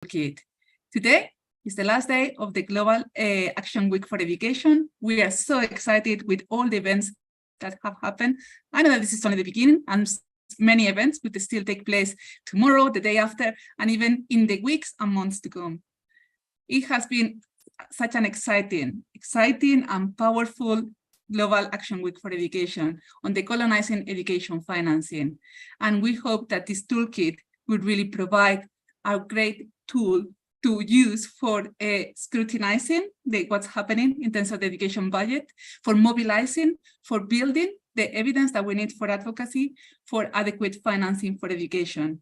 Toolkit. Today is the last day of the Global Action Week for Education. We are so excited with all the events that have happened. I know that this is only the beginning, and many events will still take place tomorrow, the day after, and even in the weeks and months to come. It has been such an exciting and powerful Global Action Week for Education on decolonizing education financing. And we hope that this toolkit will really provide a great tool to use for scrutinizing what's happening in terms of the education budget, for mobilizing, for building the evidence that we need for advocacy, for adequate financing for education.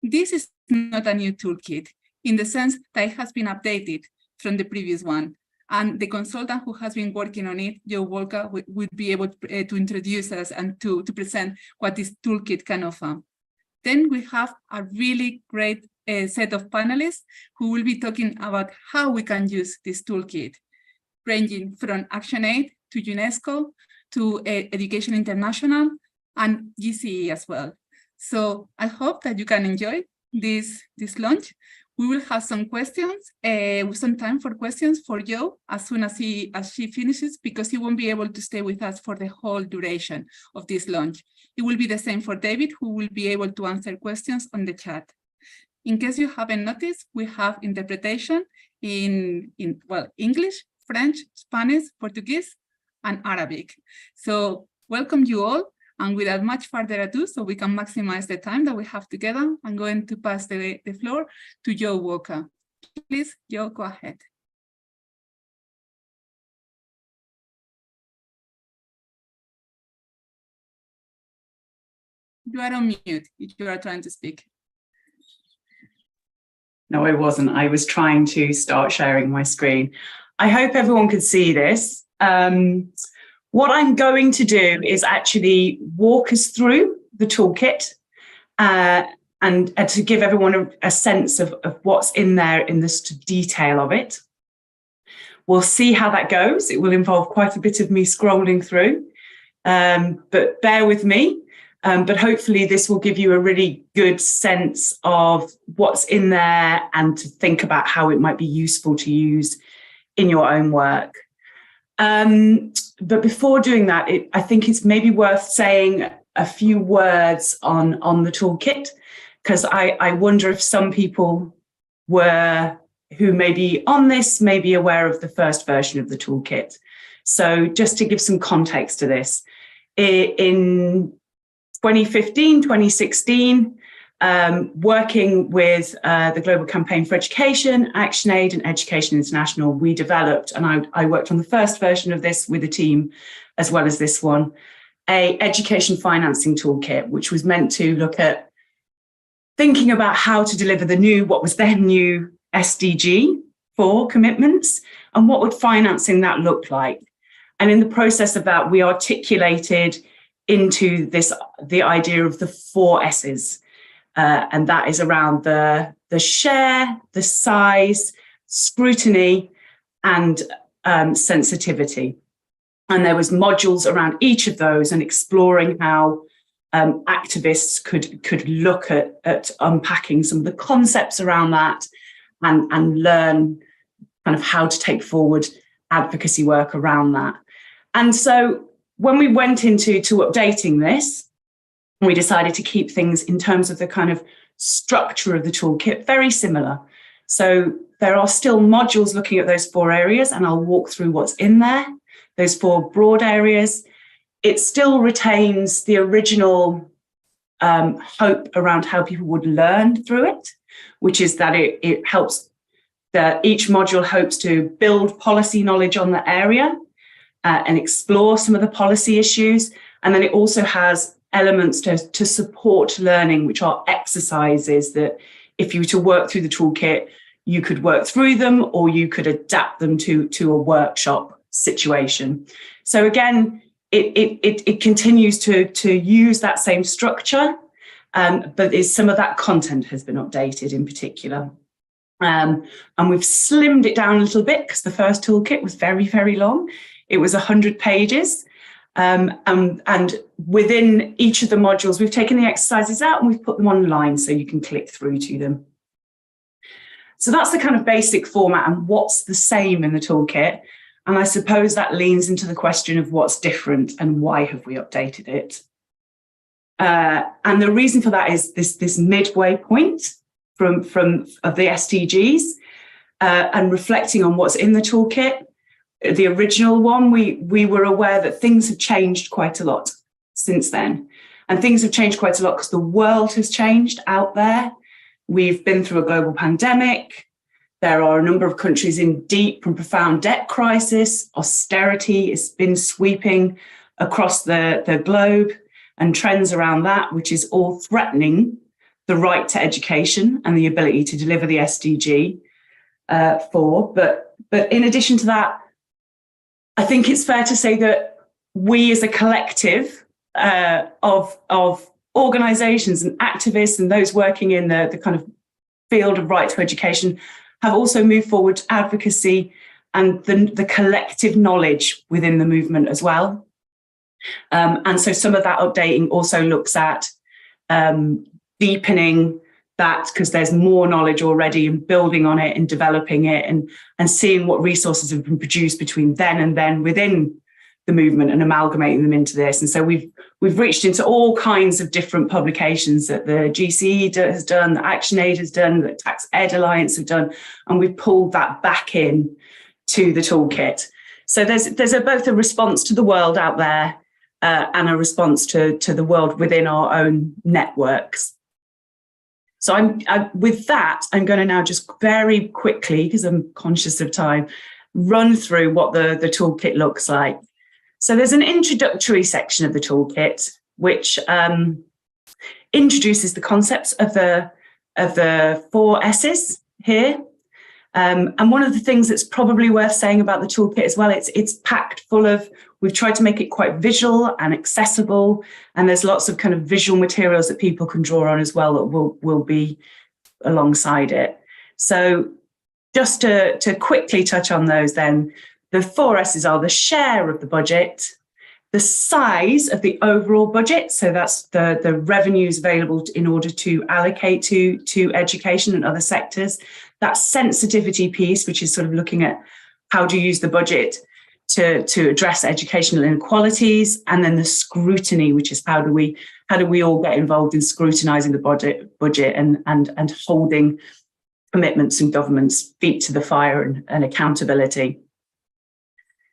This is not a new toolkit in the sense that it has been updated from the previous one. And the consultant who has been working on it, Joe Walker, would be able to introduce us and to present what this toolkit can offer. Then we have a really great set of panelists who will be talking about how we can use this toolkit, ranging from ActionAid to UNESCO to Education International and GCE as well. So I hope that you can enjoy this launch. We will have some questions, some time for questions for Joe as soon as she finishes, because he won't be able to stay with us for the whole duration of this launch. It will be the same for David, who will be able to answer questions on the chat. In case you haven't noticed, we have interpretation in English, French, Spanish, Portuguese, and Arabic. So welcome you all. And without much further ado, so we can maximize the time that we have together, I'm going to pass the floor to Joe Walker. Please, Joe, go ahead. You are on mute if you are trying to speak. No, I wasn't. I was trying to start sharing my screen. I hope everyone could see this. What I'm going to do is actually walk us through the toolkit and to give everyone a sense of what's in there in the detail of it. We'll see how that goes. It will involve quite a bit of me scrolling through, but bear with me. But hopefully this will give you a really good sense of what's in there and to think about how it might be useful to use in your own work. But before doing that, I think it's maybe worth saying a few words on the toolkit, because I wonder if some people who may be on this may be aware of the first version of the toolkit. So just to give some context to this, in 2015, 2016, working with the Global Campaign for Education, ActionAid and Education International, we developed, and I worked on the first version of this with a team, as well as this one, a education financing toolkit, which was meant to look at thinking about how to deliver what was then new SDG 4 commitments, and what would financing that look like. And in the process of that, we articulated into the idea of the 4 S's. And that is around the share, the size, scrutiny, and sensitivity. And there was modules around each of those and exploring how activists could look at unpacking some of the concepts around that and learn kind of how to take forward advocacy work around that. And so when we went into updating this, we decided to keep things in terms of the kind of structure of the toolkit very similar. So there are still modules looking at those 4 areas, and I'll walk through what's in there, those 4 broad areas. It still retains the original hope around how people would learn through it, which is that it helps, that each module hopes to build policy knowledge on the area and explore some of the policy issues. And then it also has elements to support learning, which are exercises that if you were to work through the toolkit, you could work through them or you could adapt them to a workshop situation. So again, it continues to use that same structure, but some of that content has been updated in particular. And we've slimmed it down a little bit because the first toolkit was very, very long. It was 100 pages. And within each of the modules, we've taken the exercises out and we've put them online so you can click through to them. So that's the kind of basic format and what's the same in the toolkit. And I suppose that leans into the question of what's different and why have we updated it. And the reason for that is this midway point of the SDGs and reflecting on what's in the toolkit. The original one, we were aware that things have changed quite a lot since then. And things have changed quite a lot because the world has changed out there. We've been through a global pandemic. There are a number of countries in deep and profound debt crisis. Austerity has been sweeping across the globe, and trends around that, which is all threatening the right to education and the ability to deliver the SDG 4. But in addition to that, I think it's fair to say that we as a collective of organisations and activists and those working in the kind of field of right to education have also moved forward to advocacy and the collective knowledge within the movement as well. And so some of that updating also looks at deepening that, because there's more knowledge already, and building on it and developing it and seeing what resources have been produced between then and then within the movement and amalgamating them into this. And so we've reached into all kinds of different publications that the GCE has done, that ActionAid has done, that Tax Ed Alliance have done, and we've pulled that back in to the toolkit. So there's both a response to the world out there and a response to the world within our own networks. So with that, I'm going to now just very quickly, because I'm conscious of time, run through what the toolkit looks like. So there's an introductory section of the toolkit, which introduces the concepts of the 4 S's here. And one of the things that's probably worth saying about the toolkit as well, it's packed full of, we've tried to make it quite visual and accessible, and there's lots of kind of visual materials that people can draw on as well that will be alongside it. So just to quickly touch on those then, the 4 S's are the share of the budget, the size of the overall budget, so that's the revenues available in order to allocate to education and other sectors, that sensitivity piece, which is sort of looking at how do you use the budget to address educational inequalities, and then the scrutiny, which is how do we all get involved in scrutinizing the budget and holding commitments and governments' feet to the fire and accountability.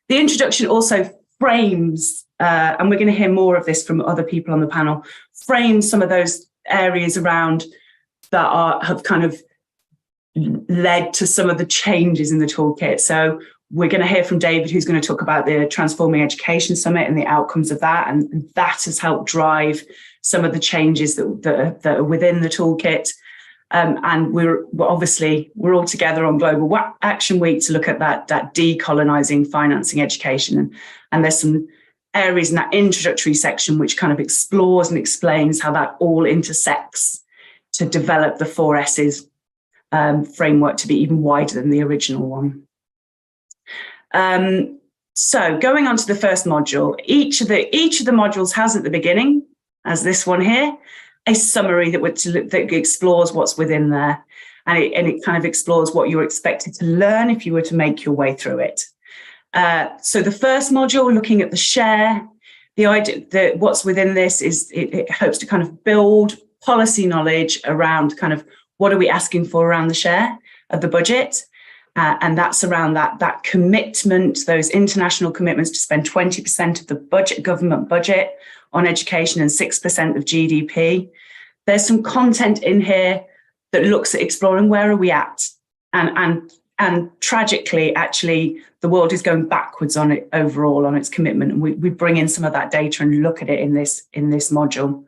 The introduction also frames, and we're going to hear more of this from other people on the panel, frames some of those areas around that have kind of led to some of the changes in the toolkit. So we're going to hear from David, who's going to talk about the Transforming Education Summit and the outcomes of that. And that has helped drive some of the changes that are within the toolkit. And we're all together on Global Action Week to look at that decolonizing financing education. And there's some areas in that introductory section which kind of explores and explains how that all intersects to develop the 4 S's framework to be even wider than the original one. So going on to the first module, each of the modules has at the beginning, as this one here, a summary that explores what's within there, and it kind of explores what you're expected to learn if you were to make your way through it. So the first module, looking at the share, the idea that what's within this is it hopes to kind of build policy knowledge around kind of what are we asking for around the share of the budget. And that's around that commitment, those international commitments to spend 20% of the government budget on education and 6% of GDP. There's some content in here that looks at exploring where are we at, and tragically, actually, the world is going backwards on it overall on its commitment, and we bring in some of that data and look at it in this module.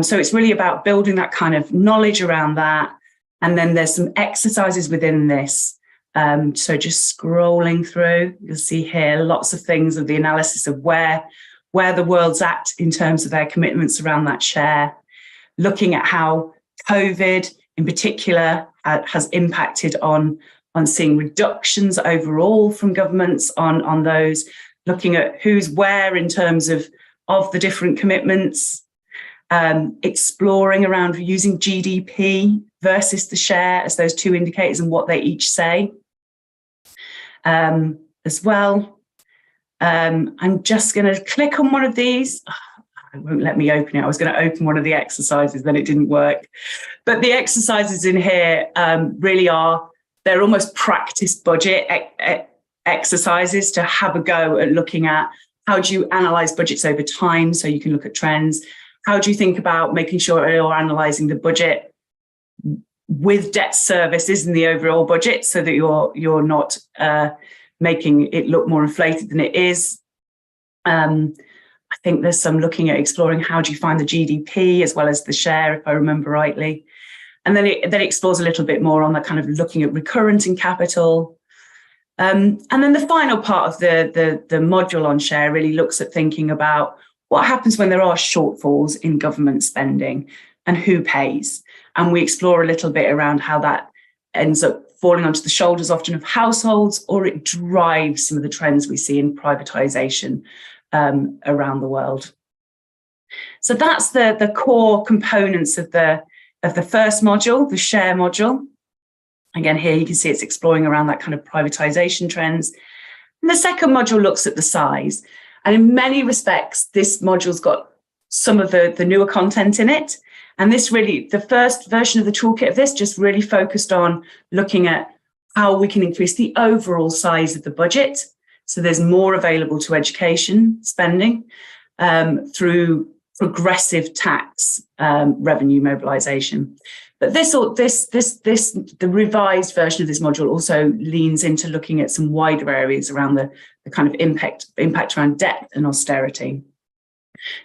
So it's really about building that kind of knowledge around that, and then there's some exercises within this. So just scrolling through, you'll see here lots of things of the analysis of where the world's at in terms of their commitments around that share, looking at how COVID in particular has impacted on seeing reductions overall from governments on those, looking at who's where in terms of the different commitments, exploring around using GDP versus the share as those two indicators and what they each say as well. I'm just going to click on one of these. It won't let me open it. I was going to open one of the exercises, then it didn't work. But the exercises in here really they're almost practice budget exercises to have a go at looking at how do you analyze budgets over time so you can look at trends. How do you think about making sure you're analysing the budget with debt services in the overall budget so that you're not making it look more inflated than it is? I think there's some looking at exploring how do you find the GDP as well as the share, if I remember rightly. And then it explores a little bit more on the kind of looking at recurrent in capital. And then the final part of the module on share really looks at thinking about what happens when there are shortfalls in government spending and who pays. And we explore a little bit around how that ends up falling onto the shoulders often of households, or it drives some of the trends we see in privatisation around the world. So that's the core components of the first module, the share module. Again, here you can see it's exploring around that kind of privatisation trends. And the second module looks at the size. And in many respects, this module's got some of the newer content in it. And this really, the first version of the toolkit of this just really focused on looking at how we can increase the overall size of the budget. So there's more available to education spending through progressive tax revenue mobilisation. But the revised version of this module also leans into looking at some wider areas around the kind of impact around debt and austerity.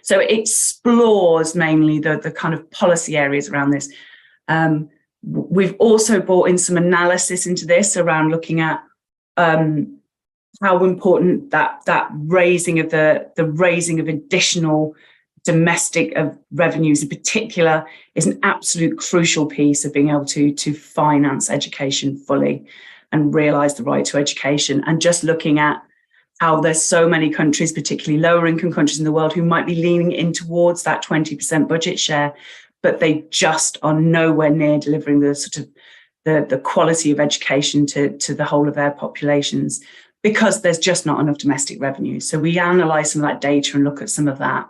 So it explores mainly the kind of policy areas around this. We've also brought in some analysis into this around looking at how important that raising of additional domestic revenues in particular is an absolute crucial piece of being able to finance education fully and realise the right to education. And just looking at how there's so many countries, particularly lower income countries in the world, who might be leaning in towards that 20% budget share, but they just are nowhere near delivering the sort of the quality of education to the whole of their populations, because there's just not enough domestic revenue. So we analyse some of that data and look at some of that.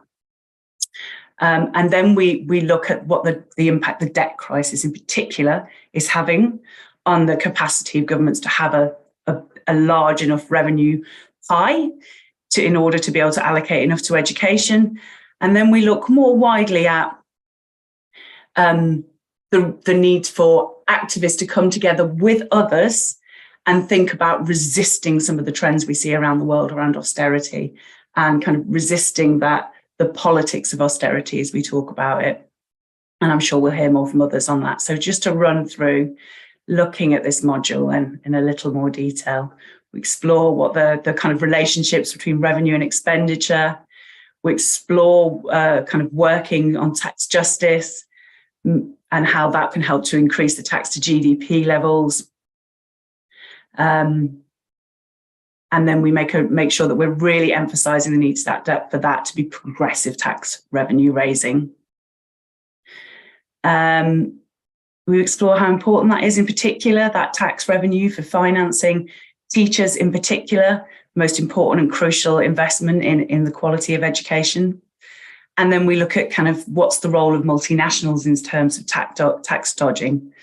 And then we look at what the impact the debt crisis in particular is having on the capacity of governments to have a large enough revenue pie in order to be able to allocate enough to education. And then we look more widely at the need for activists to come together with others and think about resisting some of the trends we see around the world around austerity and kind of resisting the politics of austerity as we talk about it. And I'm sure we'll hear more from others on that. So just to run through looking at this module in a little more detail, we explore what the kind of relationships between revenue and expenditure. We explore kind of working on tax justice and how that can help to increase the tax to GDP levels. And then we make sure that we're really emphasising the need for that to be progressive tax revenue raising. We explore how important that is, in particular, that tax revenue for financing teachers in particular, most important and crucial investment in the quality of education. And then we look at kind of what's the role of multinationals in terms of tax dodging.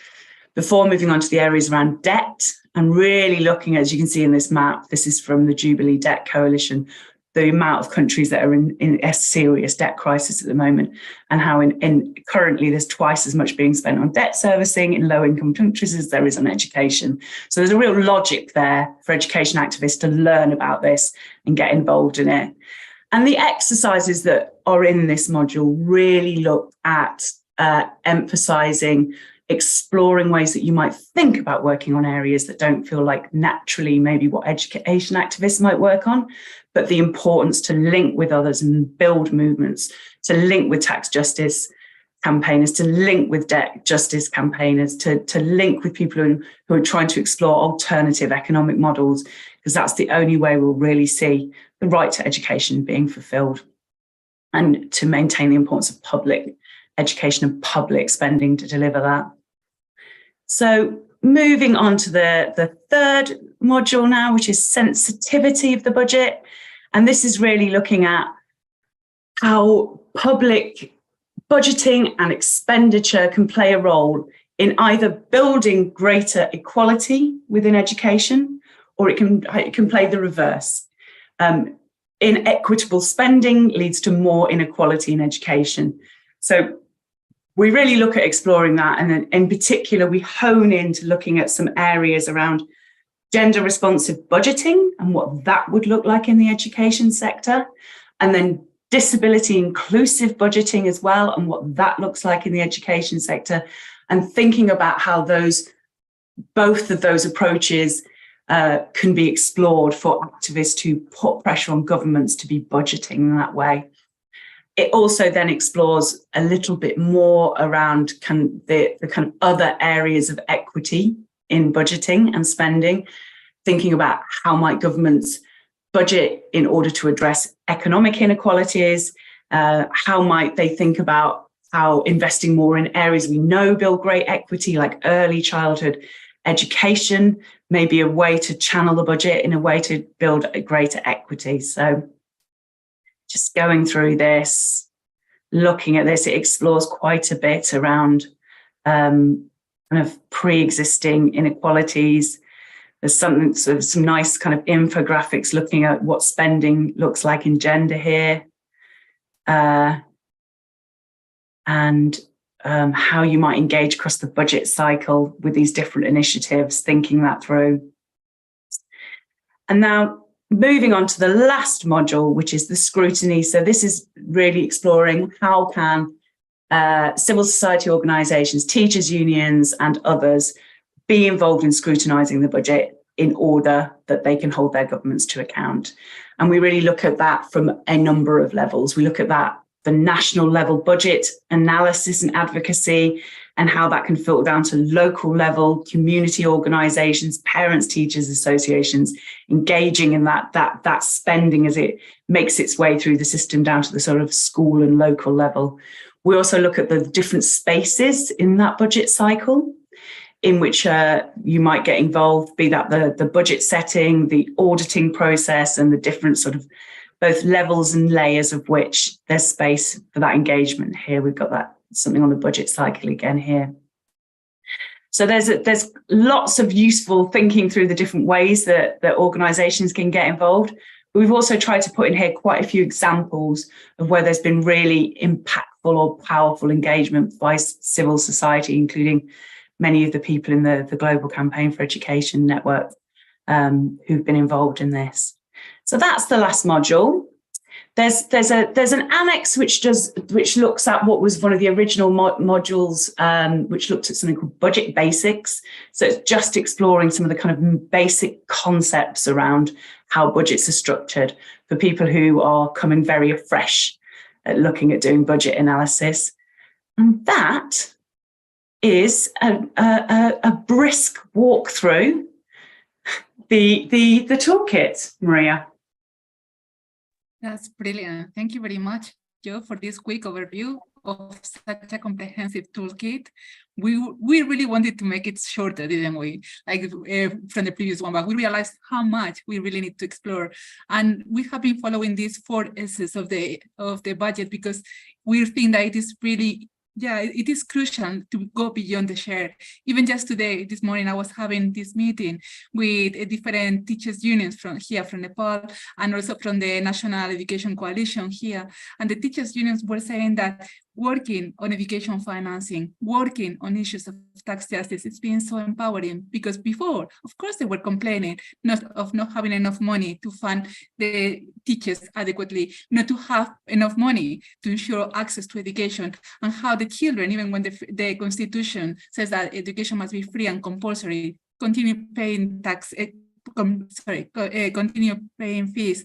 Before moving on to the areas around debt, and really looking, as you can see in this map, this is from the Jubilee Debt Coalition, the amount of countries that are in a serious debt crisis at the moment, and how currently there's twice as much being spent on debt servicing in low-income countries as there is on education. So there's a real logic there for education activists to learn about this and get involved in it. And the exercises that are in this module really look at emphasising exploring ways that you might think about working on areas that don't feel like naturally maybe what education activists might work on, but the importance to link with others and build movements, to link with tax justice campaigners, to link with debt justice campaigners, to link with people who are trying to explore alternative economic models, because that's the only way we'll really see the right to education being fulfilled, and to maintain the importance of public education and public spending to deliver that. So moving on to the third module now, which is sensitivity of the budget. And this is really looking at how public budgeting and expenditure can play a role in either building greater equality within education, or it can play the reverse. Inequitable spending leads to more inequality in education. So we really look at exploring that. And then in particular, we hone into looking at some areas around gender responsive budgeting and what that would look like in the education sector. And then disability inclusive budgeting as well, and what that looks like in the education sector. And thinking about how both of those approaches can be explored for activists who put pressure on governments to be budgeting in that way. It also then explores a little bit more around the kind of other areas of equity in budgeting and spending, thinking about how might governments budget in order to address economic inequalities, how might they think about how investing more in areas we know build great equity, like early childhood education, may be a way to channel the budget in a way to build a greater equity. So just going through this, looking at this, it explores quite a bit around kind of pre-existing inequalities. There's some nice kind of infographics looking at what spending looks like in gender here, and how you might engage across the budget cycle with these different initiatives, thinking that through. And now moving on to the last module, which is the scrutiny. So this is really exploring how can civil society organisations, teachers' unions and others be involved in scrutinising the budget in order that they can hold their governments to account. And we really look at that from a number of levels. We look at that, the national level budget analysis and advocacy, and how that can filter down to local level, community organisations, parents, teachers, associations, engaging in that spending as it makes its way through the system down to the sort of school and local level. We also look at the different spaces in that budget cycle in which you might get involved, be that the budget setting, the auditing process, and the different sort of both levels and layers of which there's space for that engagement. Here we've got that something on the budget cycle again here. So there's lots of useful thinking through the different ways that organisations can get involved. But we've also tried to put in here quite a few examples of where there's been really impactful or powerful engagement by civil society, including many of the people in the Global Campaign for Education Network who've been involved in this. So that's the last module. There's an annex which looks at what was one of the original modules, which looked at something called budget basics. So it's just exploring some of the kind of basic concepts around how budgets are structured for people who are coming very afresh at looking at doing budget analysis. And that is a brisk walk through the toolkit, Maria. That's brilliant. Thank you very much, Jo, for this quick overview of such a comprehensive toolkit. We really wanted to make it shorter, didn't we? Like from the previous one, but we realized how much we really need to explore. And we have been following these 4 S's of the budget because we think that it is really, it is crucial to go beyond the share. Even just today, this morning, I was having this meeting with different teachers' unions from Nepal, and also from the National Education Coalition here. And the teachers' unions were saying that working on education financing, working on issues of tax justice, it's been so empowering, because before, of course, they were complaining of not having enough money to fund the teachers adequately, not to have enough money to ensure access to education, and how the children, even when the Constitution says that education must be free and compulsory, continue paying continue paying fees.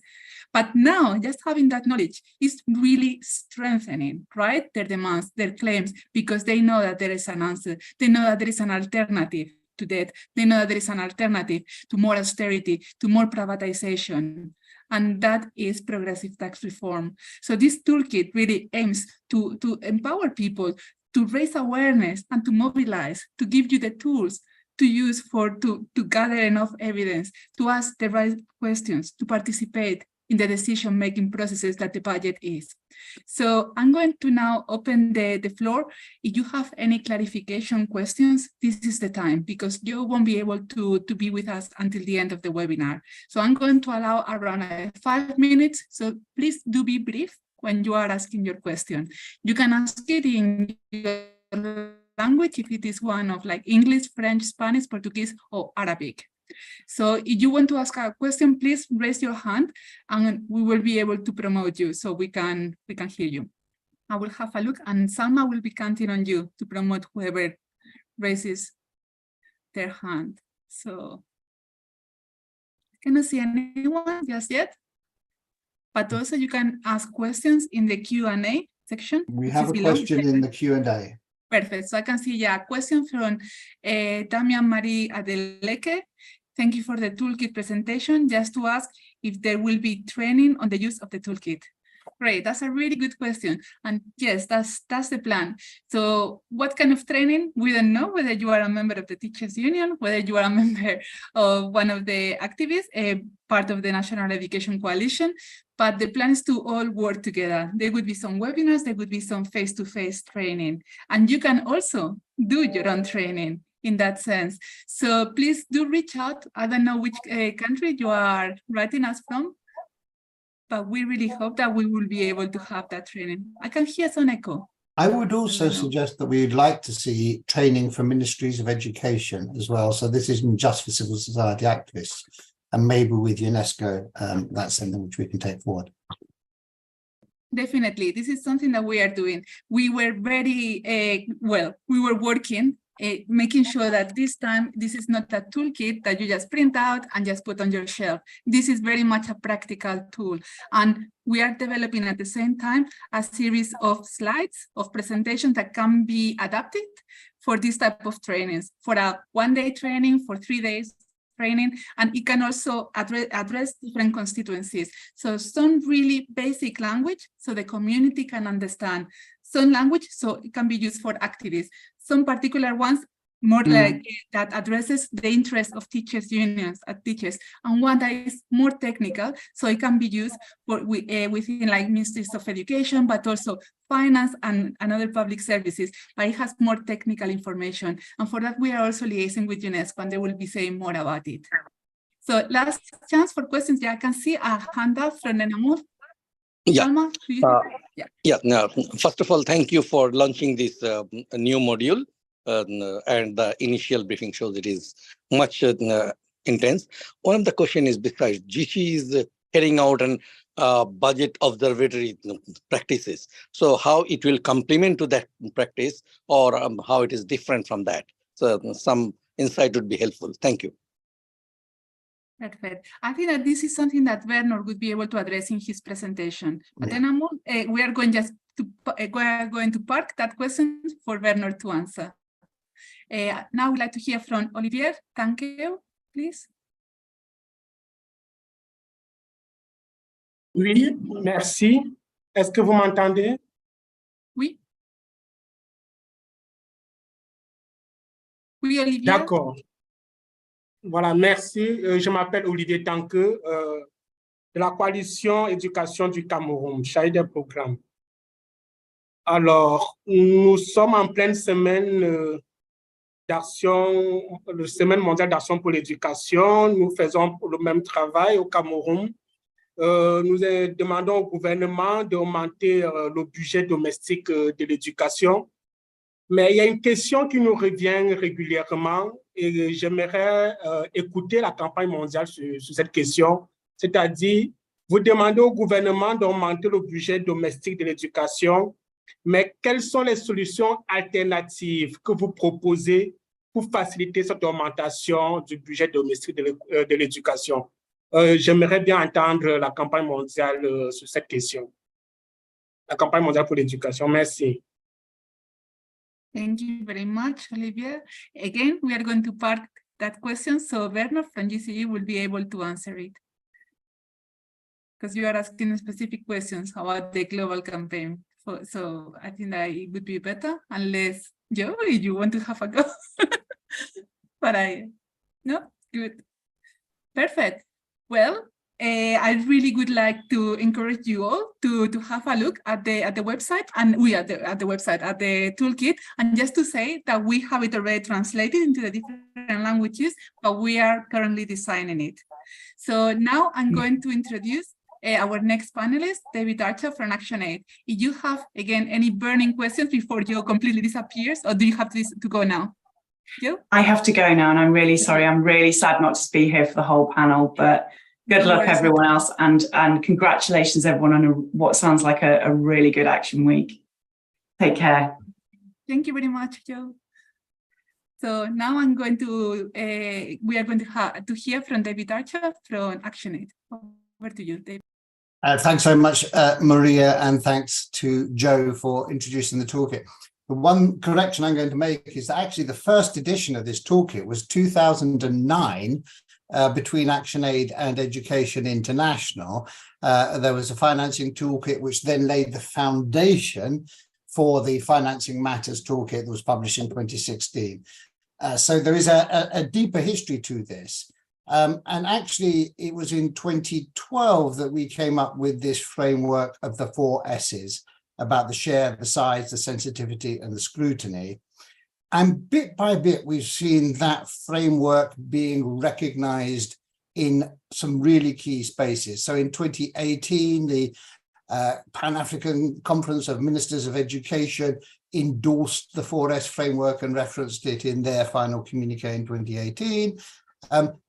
But now, just having that knowledge is really strengthening, right, their demands, their claims, because they know that there is an answer. They know that there is an alternative to debt. They know that there is an alternative to more austerity, to more privatization. and that is progressive tax reform. So this toolkit really aims to empower people, to raise awareness and to mobilize, to give you the tools to use to gather enough evidence, to ask the right questions, to participate in the decision-making processes that the budget is. So I'm going to now open the floor. If you have any clarification questions, this is the time, because you won't be able to be with us until the end of the webinar. So I'm going to allow around 5 minutes. So please do be brief when you are asking your question. You can ask it in your language if it is one of like English, French, Spanish, Portuguese, or Arabic. So if you want to ask a question, please raise your hand and we will be able to promote you so we can hear you. I will have a look and Salma will be counting on you to promote whoever raises their hand. So I cannot see anyone just yet, but also you can ask questions in the Q&A section. We have a question in the Q&A. Perfect. So I can see a question from Damian Marie Adeleke. Thank you for the toolkit presentation. Just to ask if there will be training on the use of the toolkit. Great, that's a really good question. And yes, that's the plan. So what kind of training? We don't know whether you are a member of the Teachers Union, whether you are a member of one of the activists, part of the National Education Coalition, but the plan is to all work together. There would be some webinars, there would be some face-to-face training, and you can also do your own training in that sense. So please do reach out. I don't know which country you are writing us from, but we really hope that we will be able to have that training. I can hear some echo. I would also suggest that we'd like to see training from ministries of education as well. So this isn't just for civil society activists, and maybe with UNESCO, that's something which we can take forward. Definitely, this is something that we are doing. We were very, we were working making sure that this time, this is not a toolkit that you just print out and just put on your shelf. This is very much a practical tool. And we are developing at the same time a series of slides, of presentations that can be adapted for this type of trainings, for a one-day training, for 3 days training, and it can also address different constituencies. So some really basic language so the community can understand, some language so it can be used for activists, some particular ones more like that addresses the interests of teachers unions at teachers, and one that is more technical, so it can be used for within like ministries of education, but also finance and other public services, but it has more technical information. And for that, we are also liaising with UNESCO, and they will be saying more about it. So last chance for questions. Yeah, I can see a hand up from Enamur. Yeah. Salma, No, first of all, thank you for launching this new module. And the initial briefing shows it is much intense. One of the question is, besides GC is carrying out an budget observatory practices. So how it will complement to that practice, or how it is different from that. So some insight would be helpful. Thank you. Perfect. I think that this is something that Werner would be able to address in his presentation. But then we are going to park that question for Werner to answer. Now we'd like to hear from Olivier. Thank you, please. Oui, merci. Est-ce que vous m'entendez? Oui. Oui, Olivier. D'accord. Voilà, merci. Je m'appelle Olivier Tanque, de la coalition éducation du Cameroun, chargé des programmes. Alors, nous sommes en pleine semaine d'action, la semaine mondiale d'action pour l'éducation. Nous faisons le même travail au Cameroun. Nous demandons au gouvernement d'augmenter le budget domestique de l'éducation. Mais il y a une question qui nous revient régulièrement et j'aimerais écouter la campagne mondiale sur cette question. C'est-à-dire, vous demandez au gouvernement d'augmenter le budget domestique de l'éducation, mais quelles sont les solutions alternatives que vous proposez pour faciliter cette augmentation du budget domestique de l'éducation? J'aimerais bien entendre la campagne mondiale sur cette question. La campagne mondiale pour l'éducation. Merci. Thank you very much, Olivier. Again, we are going to park that question, so Werner from GCE will be able to answer it. because you are asking specific questions about the global campaign. So I think that it would be better unless, Joe, you want to have a go. But no, good. Perfect. Well, I really would like to encourage you all to have a look at the website, and we at the website at the toolkit, and just to say that we have it already translated into the different languages, but we are currently designing it. So now I'm going to introduce our next panelist, David Archer from ActionAid. If you have again any burning questions before Joe completely disappears, or do you have to go now? Joe? I have to go now, and I'm really sorry. I'm really sad not to be here for the whole panel, but good luck, everyone else, and congratulations, everyone, on what sounds like a really good Action Week. Take care. Thank you very much, Joe. So now I'm going to, we are going to hear from David Archer from ActionAid. Over to you, David. Thanks very much, Maria, and thanks to Joe for introducing the toolkit. The one correction I'm going to make is that actually the first edition of this toolkit was 2009, between ActionAid and Education International. There was a financing toolkit which then laid the foundation for the Financing Matters toolkit that was published in 2016. So there is a deeper history to this. And actually, it was in 2012 that we came up with this framework of the 4 S's about the share, the size, the sensitivity, and the scrutiny. And bit by bit, we've seen that framework being recognized in some really key spaces. So in 2018, the Pan-African Conference of Ministers of Education endorsed the 4S framework and referenced it in their final communique in 2018.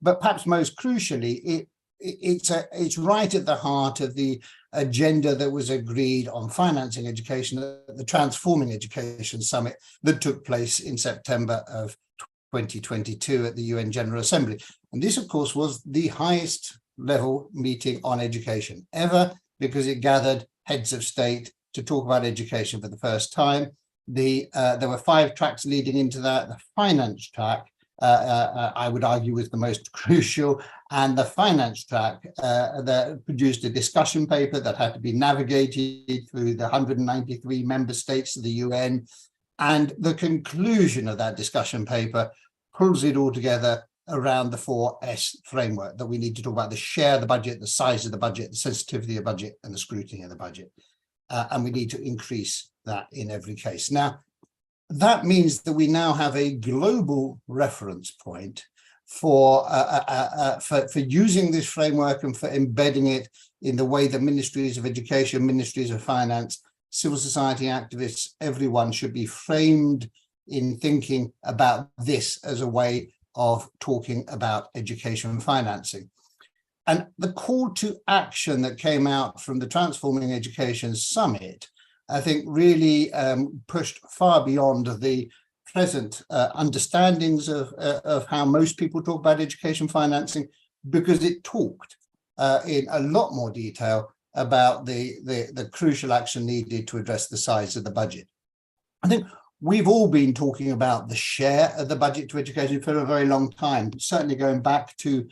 But perhaps most crucially, it's right at the heart of the agenda that was agreed on financing education at the Transforming Education Summit that took place in September of 2022 at the UN General Assembly. And this, of course, was the highest level meeting on education ever, because it gathered heads of state to talk about education for the first time. There were 5 tracks leading into that. The finance track, I would argue, was the most crucial, and the finance track that produced a discussion paper that had to be navigated through the 193 member states of the UN, and the conclusion of that discussion paper pulls it all together around the 4S framework, that we need to talk about the share of the budget, the size of the budget, the sensitivity of the budget, and the scrutiny of the budget, and we need to increase that in every case. Now, that means that we now have a global reference point for using this framework and for embedding it in the way that ministries of education, ministries of finance, civil society activists, everyone should be framed in thinking about this as a way of talking about education financing. And the call to action that came out from the Transforming Education Summit, I think, really pushed far beyond the present understandings of how most people talk about education financing, because it talked in a lot more detail about the crucial action needed to address the size of the budget. I think we've all been talking about the share of the budget to education for a very long time, certainly going back to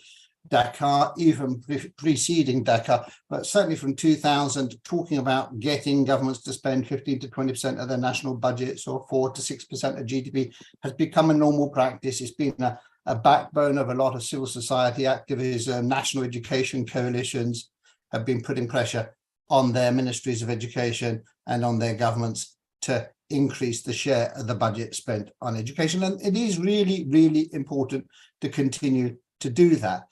Dakar, even preceding Dakar, but certainly from 2000, talking about getting governments to spend 15 to 20% of their national budgets, or 4 to 6% of GDP, has become a normal practice. It's been a backbone of a lot of civil society activism. National education coalitions have been putting pressure on their ministries of education and on their governments to increase the share of the budget spent on education. And it is really, really important to continue to do that,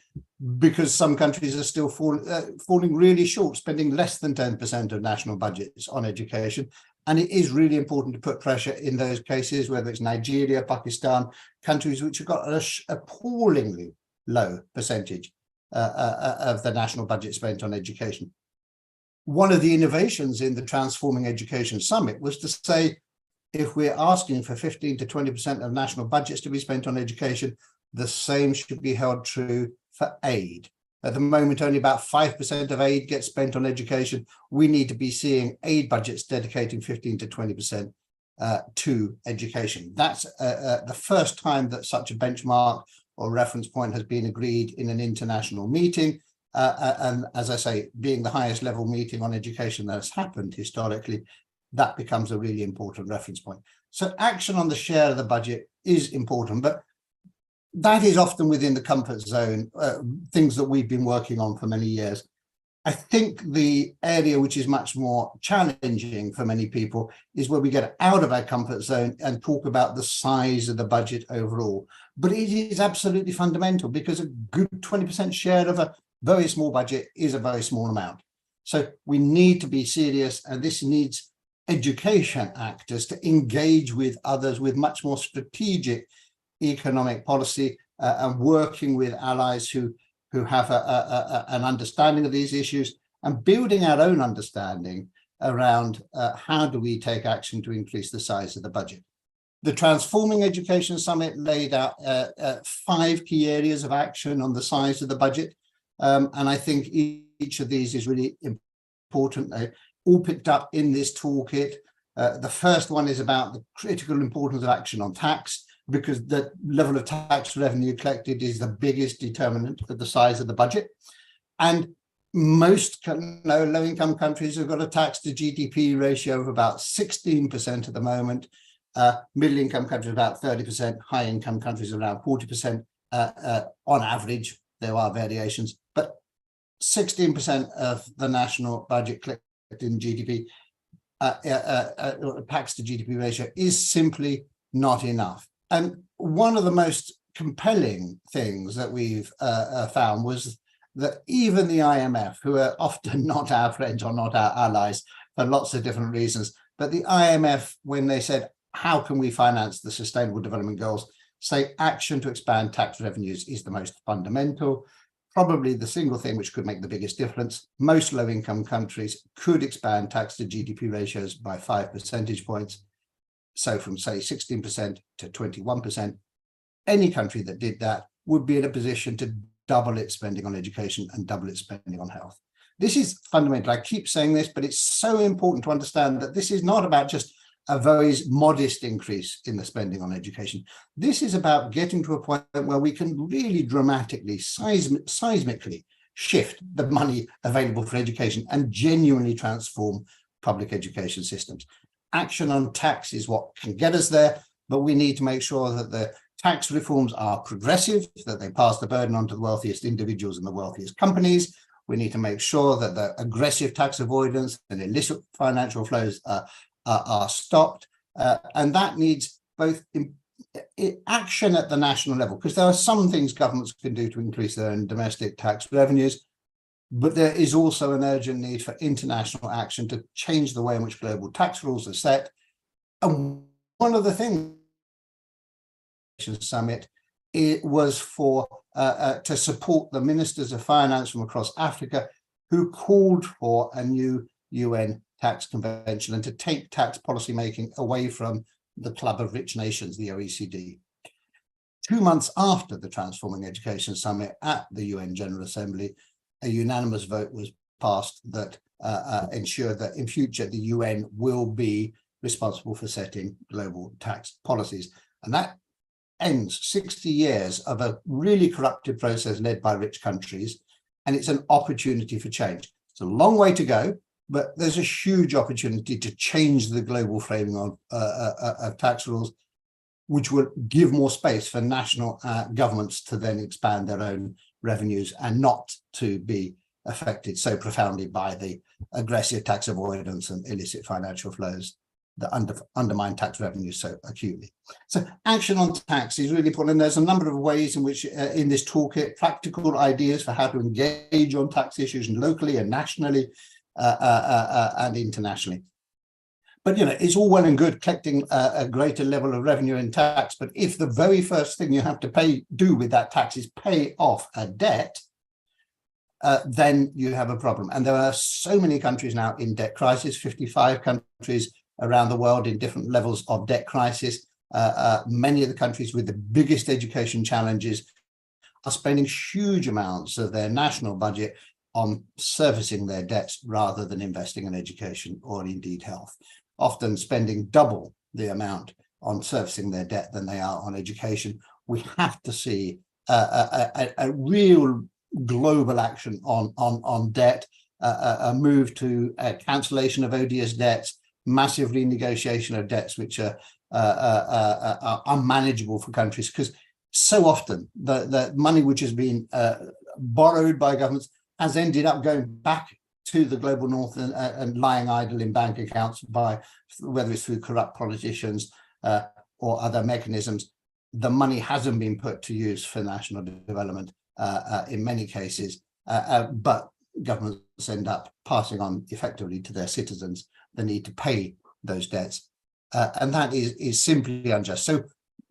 because some countries are still falling really short, spending less than 10% of national budgets on education. And it is really important to put pressure in those cases, whether it's Nigeria, Pakistan, countries which have got an appallingly low percentage of the national budget spent on education. One of the innovations in the Transforming Education Summit was to say, if we're asking for 15 to 20% of national budgets to be spent on education, the same should be held true for aid. At the moment, only about 5% of aid gets spent on education. We need to be seeing aid budgets dedicating 15 to 20% to education. That's the first time that such a benchmark or reference point has been agreed in an international meeting. And as I say, being the highest level meeting on education that has happened historically, that becomes a really important reference point. So action on the share of the budget is important, but that is often within the comfort zone, things that we've been working on for many years. I think the area which is much more challenging for many people is where we get out of our comfort zone and talk about the size of the budget overall. But it is absolutely fundamental, because a good 20% share of a very small budget is a very small amount. So we need to be serious, and this needs education actors to engage with others with much more strategic economic policy and working with allies who have an understanding of these issues, and building our own understanding around how do we take action to increase the size of the budget. The Transforming Education Summit laid out 5 key areas of action on the size of the budget. And I think each of these is really important. They're all picked up in this toolkit. The first one is about the critical importance of action on tax, because the level of tax revenue collected is the biggest determinant of the size of the budget. And most low-income countries have got a tax to GDP ratio of about 16% at the moment. Middle-income countries about 30%, high-income countries around 40%. On average, there are variations, but 16% of the national budget collected in GDP, tax to GDP ratio, is simply not enough. And one of the most compelling things that we've found was that even the IMF, who are often not our friends or not our allies for lots of different reasons, but the IMF, when they said, how can we finance the Sustainable Development Goals, say action to expand tax revenues is the most fundamental, probably the single thing which could make the biggest difference. Most low-income countries could expand tax to GDP ratios by 5 percentage points. So from, say, 16% to 21%, any country that did that would be in a position to double its spending on education and double its spending on health. This is fundamental. I keep saying this, but it's so important to understand that this is not about just a very modest increase in the spending on education. This is about getting to a point where we can really dramatically, seismically shift the money available for education and genuinely transform public education systems. Action on tax is what can get us there, but we need to make sure that the tax reforms are progressive, that they pass the burden on to the wealthiest individuals and the wealthiest companies. We need to make sure that the aggressive tax avoidance and illicit financial flows are stopped. And that needs both action at the national level, because there are some things governments can do to increase their own domestic tax revenues, but there is also an urgent need for international action to change the way in which global tax rules are set. And one of the things summit, it was for to support the ministers of finance from across Africa who called for a new UN tax convention and to take tax policy making away from the club of rich nations, the OECD. 2 months after the Transforming Education Summit at the UN General Assembly, a unanimous vote was passed that ensured that in future the UN will be responsible for setting global tax policies. And that ends 60 years of a really corrupted process led by rich countries, and it's an opportunity for change. It's a long way to go, but there's a huge opportunity to change the global framing of tax rules, which will give more space for national governments to then expand their own revenues and not to be affected so profoundly by the aggressive tax avoidance and illicit financial flows that undermine tax revenues so acutely. So action on tax is really important. And there's a number of ways in which in this toolkit, practical ideas for how to engage on tax issues locally and nationally and internationally. But, you know, it's all well and good collecting a greater level of revenue in tax. But if the very first thing you have to do with that tax is pay off a debt, then you have a problem. And there are so many countries now in debt crisis, 55 countries around the world in different levels of debt crisis. Many of the countries with the biggest education challenges are spending huge amounts of their national budget on servicing their debts rather than investing in education or indeed health, often spending double the amount on servicing their debt than they are on education. We have to see a real global action on debt, a move to cancellation of odious debts, massive renegotiation of debts which are unmanageable for countries, because so often the money which has been borrowed by governments has ended up going back to the global north and lying idle in bank accounts by whether it's through corrupt politicians or other mechanisms. The money hasn't been put to use for national development in many cases, but governments end up passing on effectively to their citizens the need to pay those debts. And that is simply unjust. So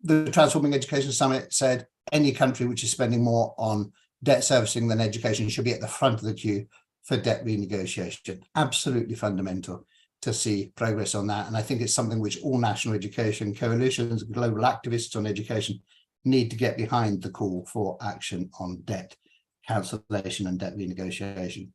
the Transforming Education Summit said any country which is spending more on debt servicing than education should be at the front of the queue for debt renegotiation. Absolutely fundamental to see progress on that. And I think it's something which all national education coalitions, global activists on education need to get behind, the call for action on debt cancellation and debt renegotiation.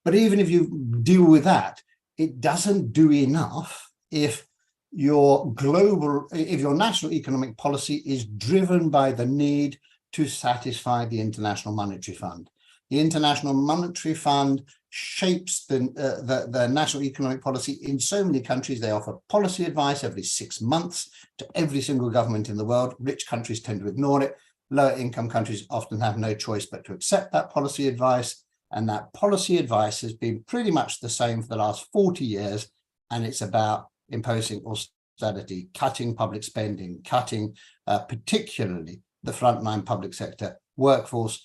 But even if you deal with that, it doesn't do enough if your national economic policy is driven by the need to satisfy the International Monetary Fund. The International Monetary Fund shapes the national economic policy in so many countries. They offer policy advice every 6 months to every single government in the world. Rich countries tend to ignore it. Lower income countries often have no choice but to accept that policy advice. And that policy advice has been pretty much the same for the last 40 years. And it's about imposing austerity, cutting public spending, cutting particularly the frontline public sector workforce,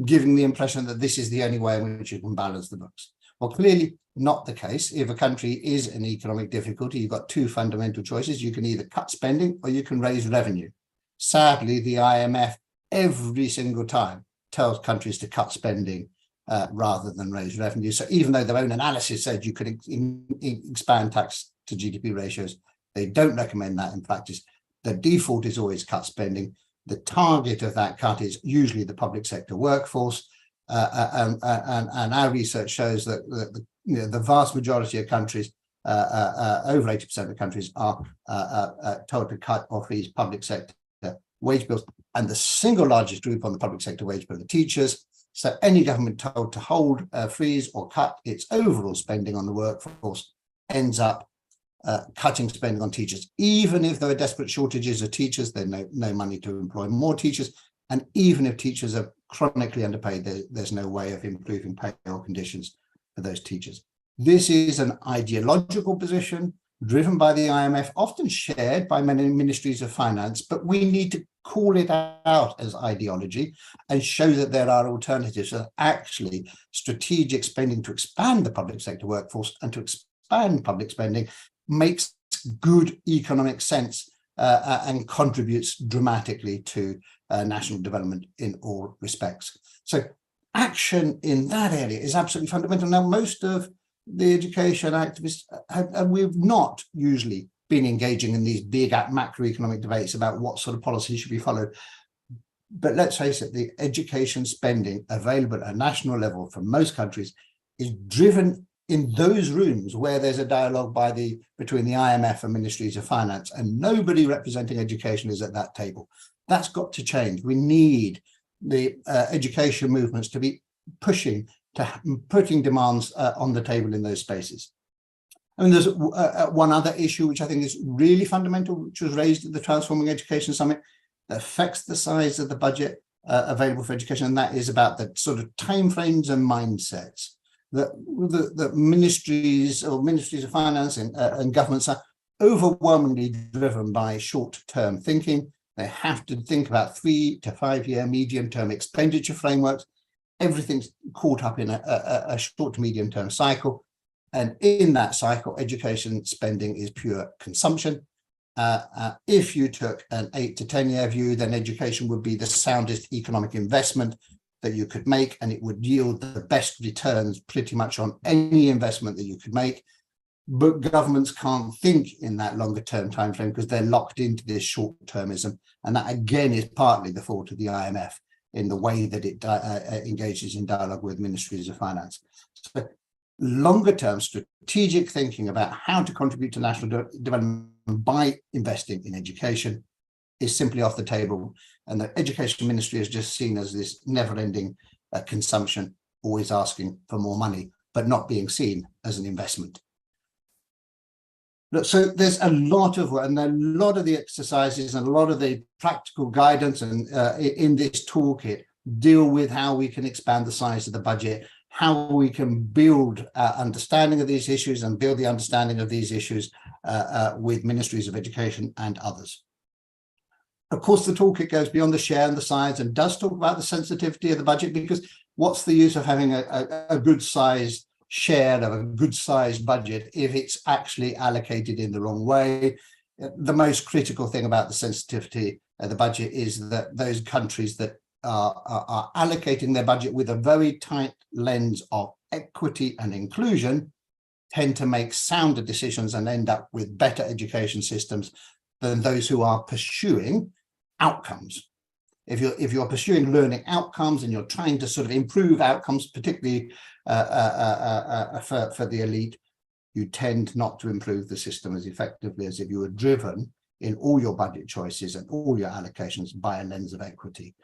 giving the impression that this is the only way in which you can balance the books. Well, clearly not the case. If a country is in economic difficulty, you've got two fundamental choices. You can either cut spending or you can raise revenue. Sadly, the IMF every single time tells countries to cut spending rather than raise revenue. So even though their own analysis said you could expand tax to GDP ratios, they don't recommend that in practice. The default is always cut spending. The target of that cut is usually the public sector workforce. And our research shows that the vast majority of countries, over 80% of countries, are told to cut or freeze public sector wage bills. And the single largest group on the public sector wage bill are teachers. So any government told to hold, freeze or cut its overall spending on the workforce ends up cutting spending on teachers. Even if there are desperate shortages of teachers, there's no money to employ more teachers. And even if teachers are chronically underpaid, there's no way of improving payroll conditions for those teachers. This is an ideological position driven by the IMF, often shared by many ministries of finance, but we need to call it out as ideology and show that there are alternatives. So actually, strategic spending to expand the public sector workforce and to expand public spending makes good economic sense and contributes dramatically to national development in all respects. So action in that area is absolutely fundamental. Now, most of the education activists, we've not usually been engaging in these big macroeconomic debates about what sort of policy should be followed. But let's face it, the education spending available at a national level for most countries is driven in those rooms where there's a dialogue between the IMF and ministries of finance, and nobody representing education is at that table. That's got to change. We need the education movements to be putting demands on the table in those spaces. I mean, there's one other issue which I think is really fundamental, which was raised at the Transforming Education Summit, that affects the size of the budget available for education, and that is about the sort of timeframes and mindsets. The ministries of finance and governments are overwhelmingly driven by short-term thinking. They have to think about 3 to 5 year medium-term expenditure frameworks. Everything's caught up in a short to medium-term cycle. And in that cycle, education spending is pure consumption. If you took an 8 to 10 year view, then education would be the soundest economic investment that you could make, and it would yield the best returns pretty much on any investment that you could make. But governments can't think in that longer term time frame because they're locked into this short termism. And that again is partly the fault of the IMF in the way that it engages in dialogue with ministries of finance. So longer term strategic thinking about how to contribute to national development by investing in education is simply off the table, and the education ministry is just seen as this never-ending consumption, always asking for more money, but not being seen as an investment. Look, so there's a lot of work, and a lot of the exercises and a lot of the practical guidance and in this toolkit deal with how we can expand the size of the budget, how we can build understanding of these issues and build the understanding of these issues with ministries of education and others. Of course, the toolkit goes beyond the share and the size and does talk about the sensitivity of the budget, because what's the use of having a good sized share of a good sized budget if it's actually allocated in the wrong way? The most critical thing about the sensitivity of the budget is that those countries that are allocating their budget with a very tight lens of equity and inclusion tend to make sounder decisions and end up with better education systems than those who are pursuing outcomes. If you're pursuing learning outcomes and you're trying to sort of improve outcomes, particularly for the elite, you tend not to improve the system as effectively as if you were driven in all your budget choices and all your allocations by a lens of equity.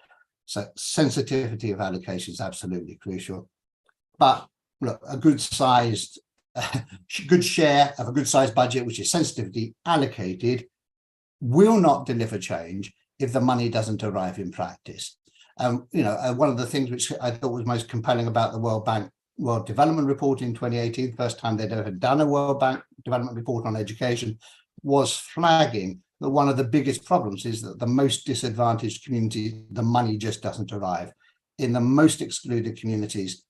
So sensitivity of allocation is absolutely crucial. But look, a good sized, good share of a good sized budget, which is sensitivity allocated, will not deliver change if the money doesn't arrive in practice. One of the things which I thought was most compelling about the World Bank World Development Report in 2018, the first time they'd ever done a World Bank Development Report on education, was flagging that one of the biggest problems is that the most disadvantaged communities, the money just doesn't arrive. In the most excluded communities,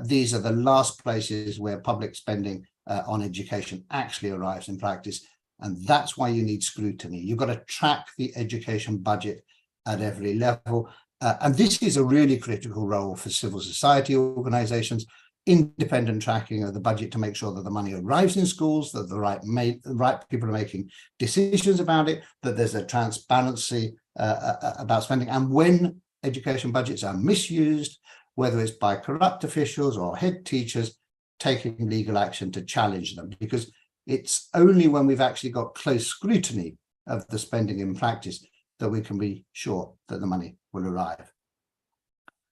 these are the last places where public spending on education actually arrives in practice. And that's why you need scrutiny. You've got to track the education budget at every level. And this is a really critical role for civil society organizations, independent tracking of the budget to make sure that the money arrives in schools, that the right people are making decisions about it, that there's a transparency about spending. And when education budgets are misused, whether it's by corrupt officials or head teachers, taking legal action to challenge them, because it's only when we've actually got close scrutiny of the spending in practice that we can be sure that the money will arrive.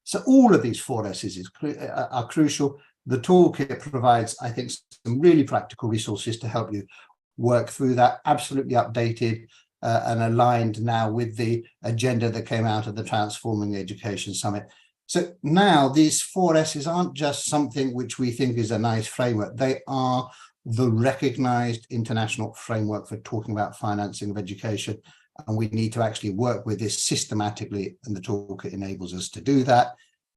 So all of these 4 S's are crucial. The toolkit provides, I think, some really practical resources to help you work through that, absolutely updated and aligned now with the agenda that came out of the Transforming Education Summit. So now these 4 S's aren't just something which we think is a nice framework. They are the recognized international framework for talking about financing of education. And we need to actually work with this systematically, and the toolkit enables us to do that.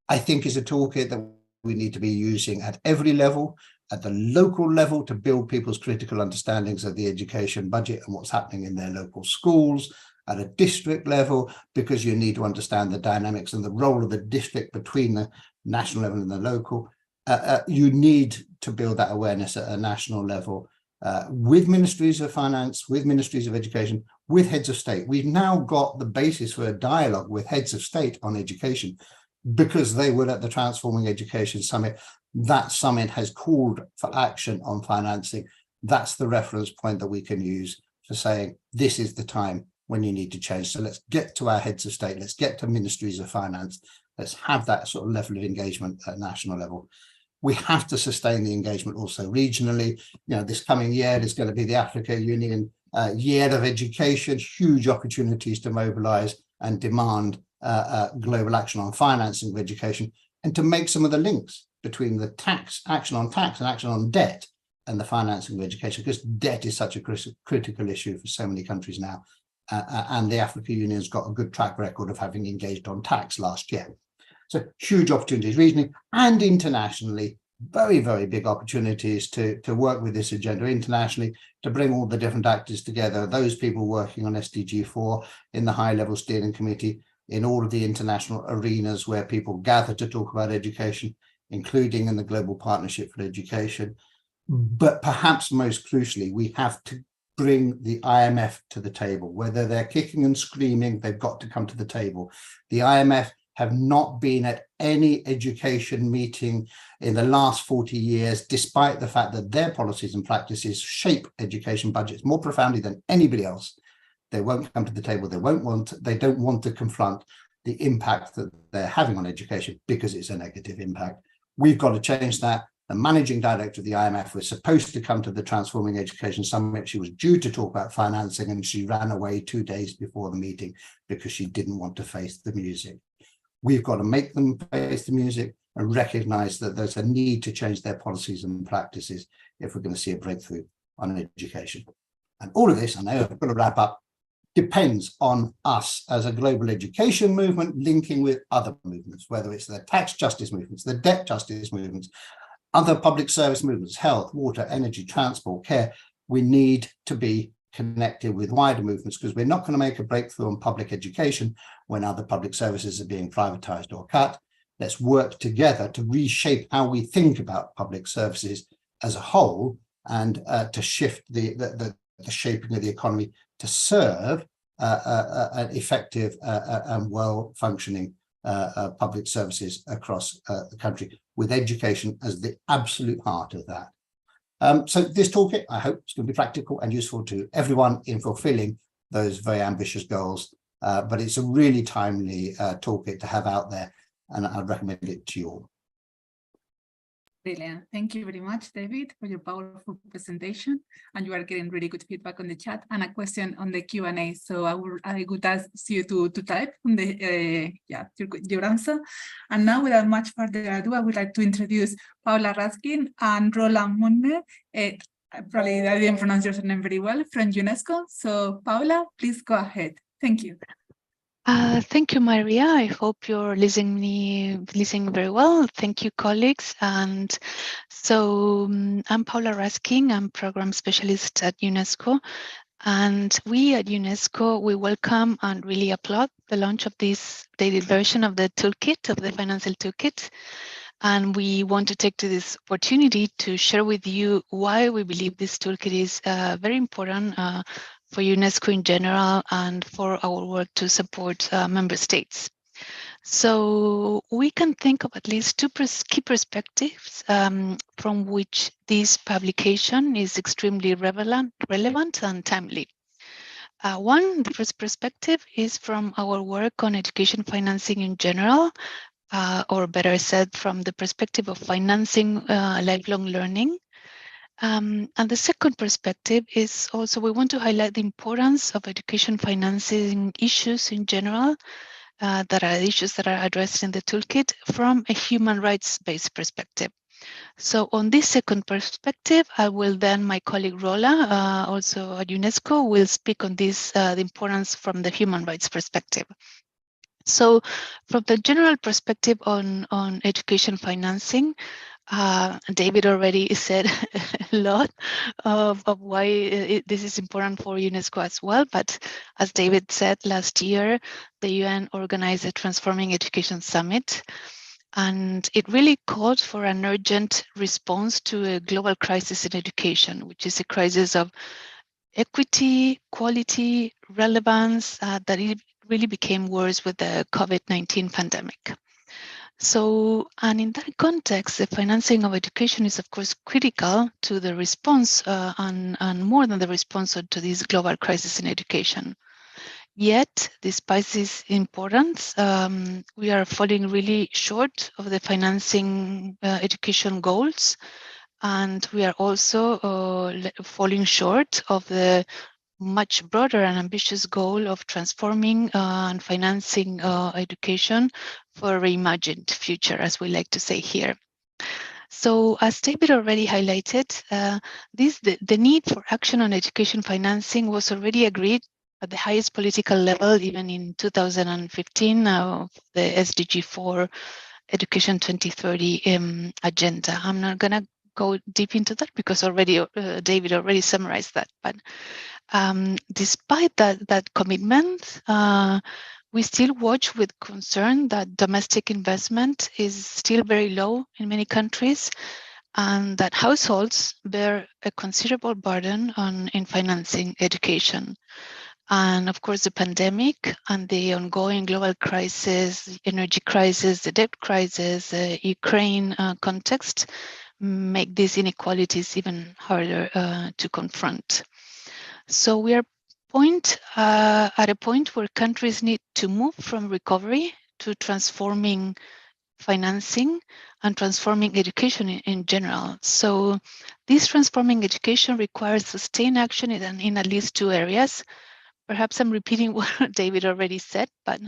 I think is a toolkit that we need to be using at every level, at the local level, to build people's critical understandings of the education budget and what's happening in their local schools, at a district level, because you need to understand the dynamics and the role of the district between the national level and the local. You need to build that awareness at a national level with ministries of finance, with ministries of education, with heads of state. We've now got the basis for a dialogue with heads of state on education because they were at the Transforming Education Summit. That summit has called for action on financing. That's the reference point that we can use for saying this is the time when you need to change. So let's get to our heads of state. Let's get to ministries of finance. Let's have that sort of level of engagement at national level. We have to sustain the engagement also regionally. This coming year is going to be the Africa Union Year of Education, huge opportunities to mobilize and demand global action on financing of education, and to make some of the links between the action on tax and action on debt and the financing of education, because debt is such a critical issue for so many countries now. And the Africa Union has got a good track record of having engaged on tax last year. So huge opportunities regionally and internationally, very, very big opportunities to work with this agenda internationally, to bring all the different actors together, those people working on SDG 4 in the high-level steering committee, in all of the international arenas where people gather to talk about education, including in the Global Partnership for Education. But perhaps most crucially, we have to bring the IMF to the table. Whether they're kicking and screaming, they've got to come to the table. The IMF have not been at any education meeting in the last 40 years, despite the fact that their policies and practices shape education budgets more profoundly than anybody else. They won't come to the table. They don't want to confront the impact that they're having on education because it's a negative impact. We've got to change that. The managing director of the IMF was supposed to come to the Transforming Education Summit. She was due to talk about financing, and she ran away 2 days before the meeting because she didn't want to face the music. We've got to make them face the music and recognize that there's a need to change their policies and practices if we're going to see a breakthrough on education. And all of this, I know I've got to wrap up, depends on us as a global education movement linking with other movements, whether it's the tax justice movements, the debt justice movements, other public service movements, health, water, energy, transport, care. We need to be connected with wider movements because we're not going to make a breakthrough on public education when other public services are being privatized or cut. Let's work together to reshape how we think about public services as a whole and to shift the shaping of the economy to serve an effective and well-functioning public services across the country, with education as the absolute heart of that. So this toolkit, I hope, is going to be practical and useful to everyone in fulfilling those very ambitious goals. But it's a really timely toolkit to have out there, and I'd recommend it to you all. Brilliant. Thank you very much, David, for your powerful presentation. And you are getting really good feedback on the chat and a question on the Q&A. So I would ask you to type on the your answer. And now, without much further ado, I would like to introduce Paula Raskin and Roland Munne. Probably I didn't pronounce your name very well, from UNESCO. So Paula, please go ahead. Thank you. Thank you, Maria. I hope you're listening very well. Thank you, colleagues. And so I'm Paula Raskin. I'm program specialist at UNESCO. And we at UNESCO, we welcome and really applaud the launch of this updated version of the toolkit, of the financial toolkit. And we want to take to this opportunity to share with you why we believe this toolkit is very important for UNESCO in general and for our work to support member states. So we can think of at least two key perspectives from which this publication is extremely relevant and timely. The first perspective is from our work on education financing in general, or better said, from the perspective of financing lifelong learning. And the second perspective is also we want to highlight the importance of education financing issues in general, that are issues that are addressed in the toolkit from a human rights-based perspective. So on this second perspective, I will then, my colleague Rola, also at UNESCO, will speak on this, the importance from the human rights perspective. So from the general perspective on education financing, David already said a lot of why this is important for UNESCO as well. But as David said, last year, the UN organized a Transforming Education Summit, and it really called for an urgent response to a global crisis in education, which is a crisis of equity, quality, relevance, that it really became worse with the COVID-19 pandemic. So, and in that context, the financing of education is, of course, critical to the response and more than the response to this global crisis in education. Yet, despite this importance, we are falling really short of the financing education goals. And we are also falling short of the much broader and ambitious goal of transforming and financing education for a reimagined future, as we like to say here. So as David already highlighted, the need for action on education financing was already agreed at the highest political level, even in 2015, the SDG 4 Education 2030 agenda. I'm not going to go deep into that because already David already summarized that. But despite that commitment, we still watch with concern that domestic investment is still very low in many countries, and that households bear a considerable burden in financing education. And of course, the pandemic and the ongoing global crisis, the energy crisis, the debt crisis, the Ukraine context make these inequalities even harder to confront. So we are at a point where countries need to move from recovery to transforming financing and transforming education in general. So this transforming education requires sustained action in at least two areas. Perhaps I'm repeating what David already said, but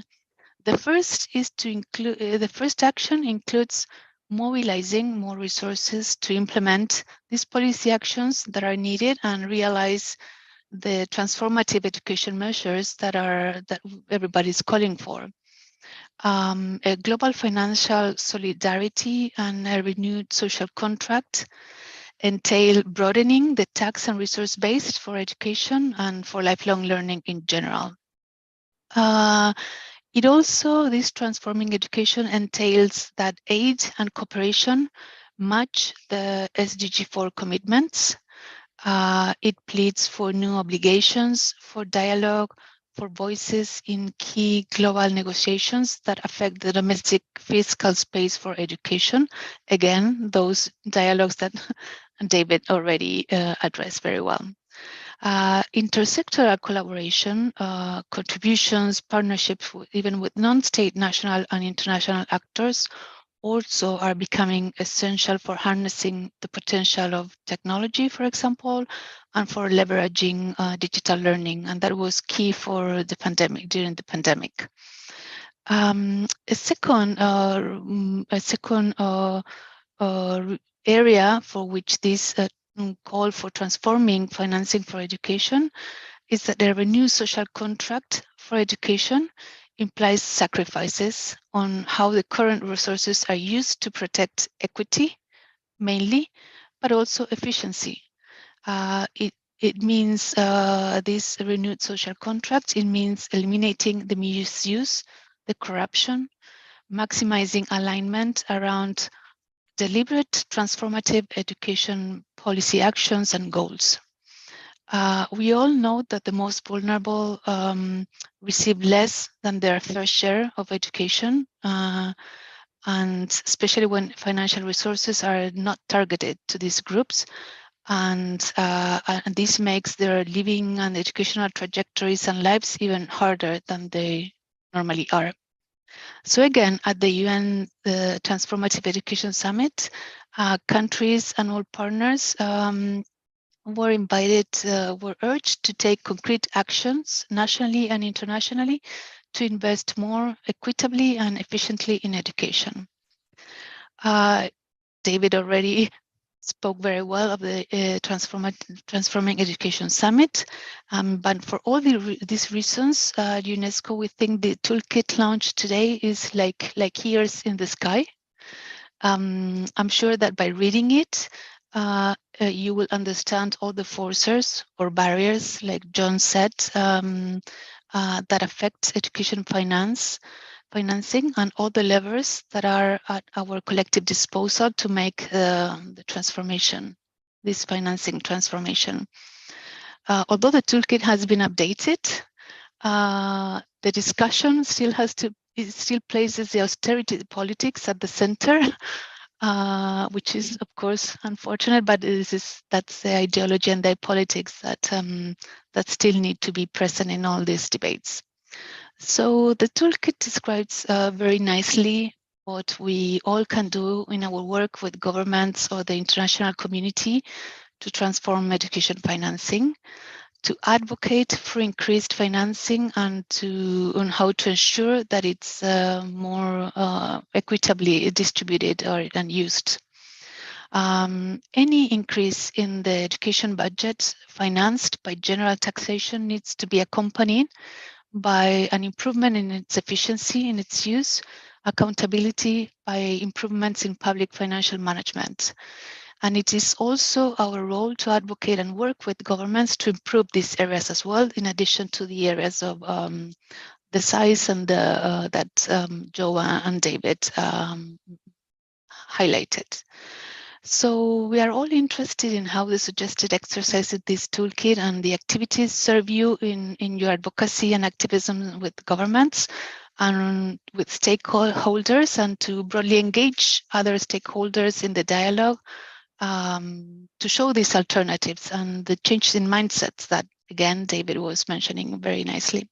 the first is to include, the first action includes mobilizing more resources to implement these policy actions that are needed and realize the transformative education measures that everybody's calling for. A global financial solidarity and a renewed social contract entail broadening the tax and resource base for education and for lifelong learning in general. This transforming education entails that aid and cooperation match the SDG 4 commitments. It pleads for new obligations, for dialogue, for voices in key global negotiations that affect the domestic fiscal space for education. Again, those dialogues that David already addressed very well. Intersectoral collaboration, contributions, partnerships, even with non-state, national and international actors also are becoming essential for harnessing the potential of technology, for example, and for leveraging digital learning. And that was key for the pandemic, during the pandemic. A second area for which this call for transforming financing for education is that the renewed social contract for education implies sacrifices on how the current resources are used to protect equity, mainly, but also efficiency. It means this renewed social contract, it means eliminating the misuse, the corruption, maximizing alignment around deliberate transformative education policy actions and goals. We all know that the most vulnerable receive less than their fair share of education, and especially when financial resources are not targeted to these groups. And this makes their living and educational trajectories and lives even harder than they normally are. So again, at the UN Transformative Education Summit, countries and all partners were urged to take concrete actions nationally and internationally to invest more equitably and efficiently in education. David already spoke very well of the Transforming Education Summit, but for all these reasons, UNESCO, we think the toolkit launch today is like years in the sky. I'm sure that by reading it, you will understand all the forces or barriers, like John said, that affect education financing and all the levers that are at our collective disposal to make the transformation, this financing transformation. Although the toolkit has been updated, the discussion still places the austerity politics at the center, which is of course unfortunate, but that's the ideology and the politics that still need to be present in all these debates. So the toolkit describes very nicely what we all can do in our work with governments or the international community to transform education financing, to advocate for increased financing, and on how to ensure that it's more equitably distributed and used. Any increase in the education budget financed by general taxation needs to be accompanied by an improvement in its efficiency in its use, accountability by improvements in public financial management. And it is also our role to advocate and work with governments to improve these areas as well, in addition to the areas of the size and that Joe and David highlighted. So we are all interested in how the suggested exercise of this toolkit and the activities serve you in your advocacy and activism with governments and with stakeholders, and to broadly engage other stakeholders in the dialogue to show these alternatives and the changes in mindsets that again, David was mentioning very nicely.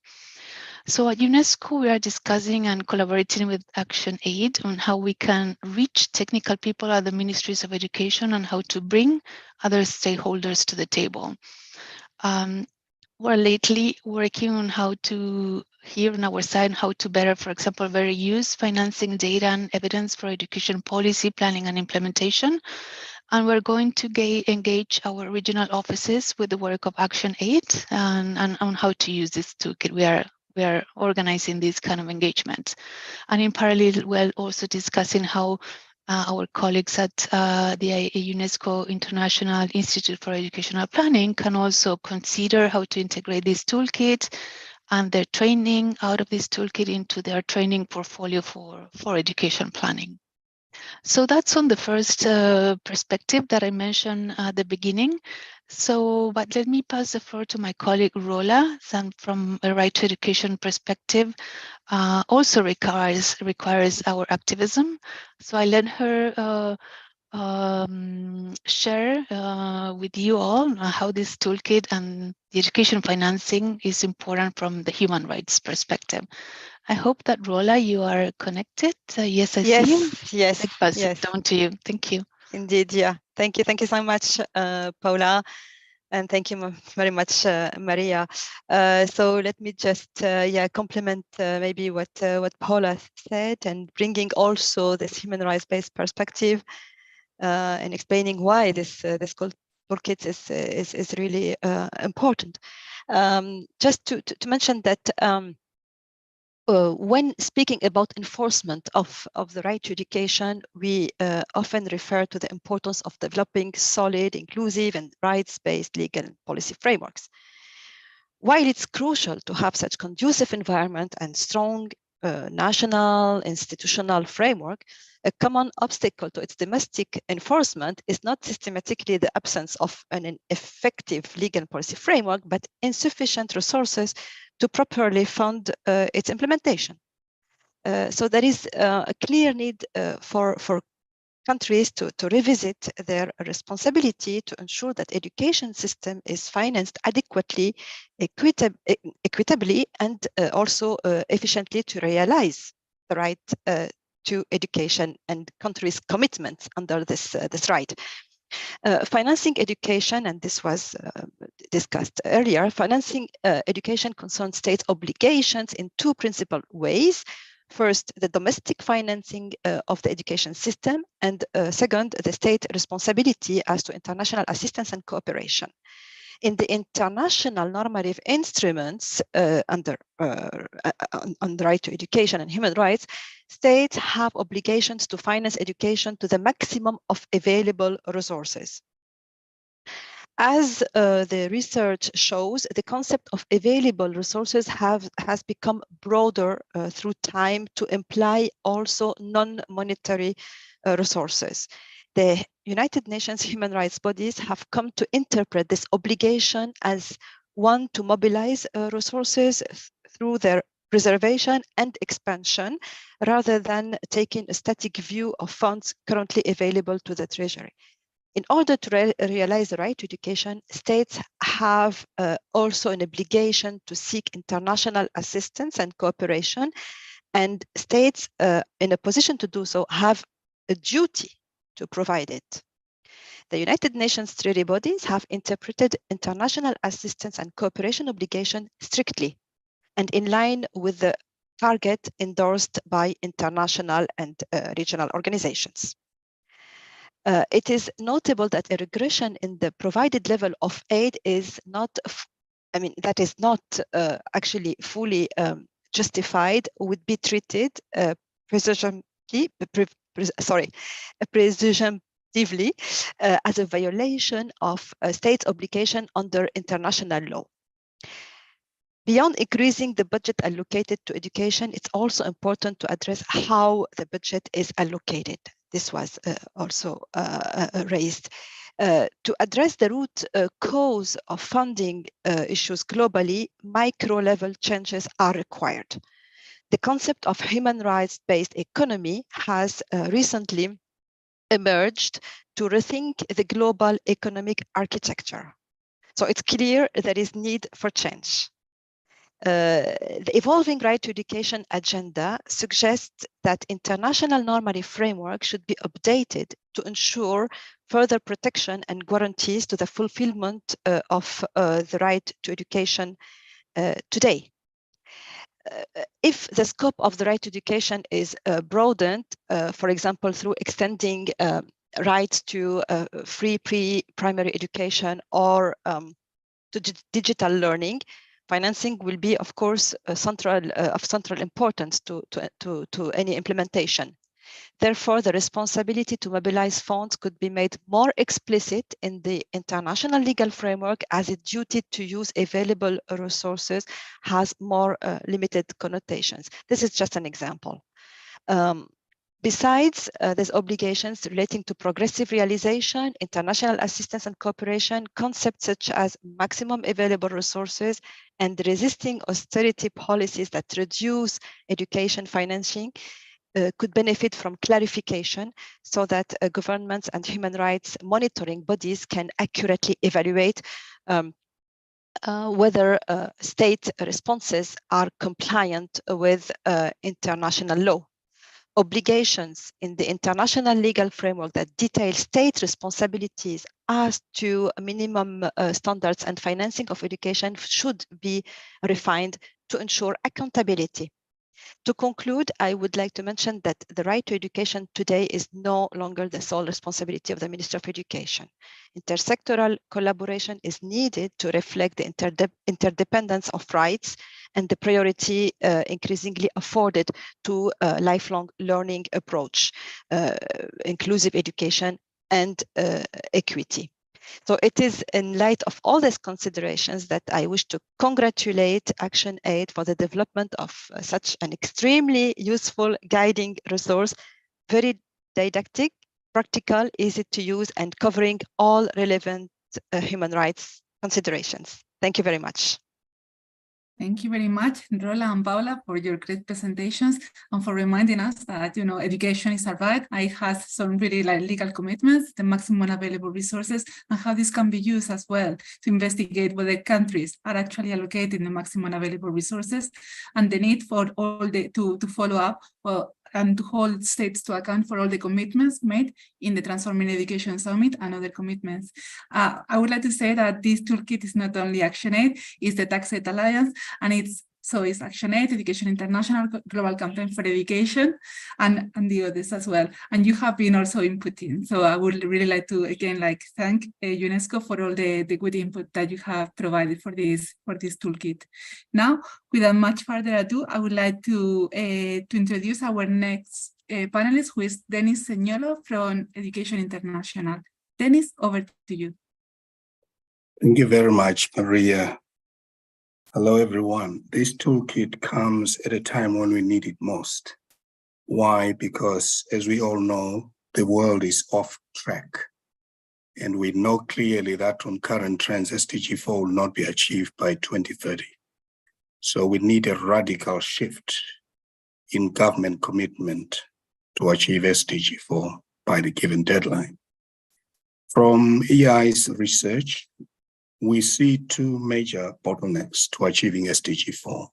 So at UNESCO, we are discussing and collaborating with ActionAid on how we can reach technical people at the Ministries of Education and how to bring other stakeholders to the table. We're lately working on how to, here on our side, how to better, for example, better use financing data and evidence for education policy planning and implementation. And we're going to engage our regional offices with the work of ActionAid and on how to use this toolkit. We are organizing these kind of engagements. And in parallel, we're also discussing how our colleagues at the UNESCO International Institute for Educational Planning can also consider how to integrate this toolkit and their training out of this toolkit into their training portfolio for education planning. So that's on the first perspective that I mentioned at the beginning. So, but let me pass the floor to my colleague Rola, and from a right to education perspective, also requires our activism. So I let her share with you all how this toolkit and the education financing is important from the human rights perspective. I hope that Rola, you are connected. Yes, I see you. Yes, I pass yes. it down to you. Thank you. Indeed, yeah. Thank you so much, Paula, and thank you very much, Maria. So let me just complement maybe what Paula said, and bringing also this human rights-based perspective and explaining why this toolkit is really important. Just to mention that. When speaking about enforcement of the right to education, we often refer to the importance of developing solid, inclusive, and rights-based legal policy frameworks. While it's crucial to have such conducive environment and strong national institutional framework, a common obstacle to its domestic enforcement is not systematically the absence of an effective legal policy framework, but insufficient resources to properly fund its implementation. So there is a clear need for countries to revisit their responsibility to ensure that education system is financed adequately, equitably, and also efficiently to realize the right to education and countries' commitments under this right. Financing education, and this was discussed earlier, financing education concerns state obligations in two principal ways. First, the domestic financing of the education system, and second, the state responsibility as to international assistance and cooperation. In the international normative instruments under on the right to education and human rights, states have obligations to finance education to the maximum of available resources. As the research shows, the concept of available resources has become broader through time to imply also non-monetary resources. The United Nations human rights bodies have come to interpret this obligation as one to mobilize resources through their preservation and expansion, rather than taking a static view of funds currently available to the Treasury. In order to realize the right to education, states have also an obligation to seek international assistance and cooperation, and states in a position to do so have a duty to provide it. The United Nations treaty bodies have interpreted international assistance and cooperation obligation strictly and in line with the target endorsed by international and regional organizations. It is notable that a regression in the provided level of aid is not, that is not actually fully justified, would be treated presumptively as a violation of a state's obligation under international law. Beyond increasing the budget allocated to education, it's also important to address how the budget is allocated. This was also raised. To address the root cause of funding issues globally, micro-level changes are required. The concept of human rights-based economy has recently emerged to rethink the global economic architecture. So it's clear there is need for change. The evolving right to education agenda suggests that international normative framework should be updated to ensure further protection and guarantees to the fulfillment of the right to education today. If the scope of the right to education is broadened, for example, through extending rights to free pre-primary education or to digital learning, financing will be, of course, of central importance to any implementation. Therefore, the responsibility to mobilize funds could be made more explicit in the international legal framework, as a duty to use available resources has more limited connotations. This is just an example. Besides, there's obligations relating to progressive realization, international assistance and cooperation, concepts such as maximum available resources and resisting austerity policies that reduce education financing could benefit from clarification so that governments and human rights monitoring bodies can accurately evaluate whether state responses are compliant with international law. Obligations in the international legal framework that detail state responsibilities as to minimum standards and financing of education should be refined to ensure accountability. To conclude, I would like to mention that the right to education today is no longer the sole responsibility of the Ministry of Education. Intersectoral collaboration is needed to reflect the interdependence of rights and the priority increasingly afforded to a lifelong learning approach, inclusive education and equity. So it is in light of all these considerations that I wish to congratulate ActionAid for the development of such an extremely useful guiding resource, very didactic, practical, easy to use, and covering all relevant human rights considerations. Thank you very much. Thank you very much, Rola and Paula, for your great presentations and for reminding us that, education is a right. It has some really legal commitments, the maximum available resources, and how this can be used as well to investigate whether countries are actually allocating the maximum available resources, and the need for all to follow up and to hold states to account for all the commitments made in the Transforming Education Summit and other commitments. I would like to say that this toolkit is not only ActionAid, it's the TaxAid Alliance, and it's ActionAid, Education International, Global Campaign for Education, and the others as well. And you have been also inputting. So I would really like to, again, thank UNESCO for all the good input that you have provided for this toolkit. Now, without much further ado, I would like to introduce our next panelist, who is Dennis Señolo from Education International. Dennis, over to you. Thank you very much, Maria. Hello, everyone. This toolkit comes at a time when we need it most. Why? Because, as we all know, the world is off track. And we know clearly that on current trends, SDG 4 will not be achieved by 2030. So we need a radical shift in government commitment to achieve SDG 4 by the given deadline. From EI's research, we see two major bottlenecks to achieving SDG 4.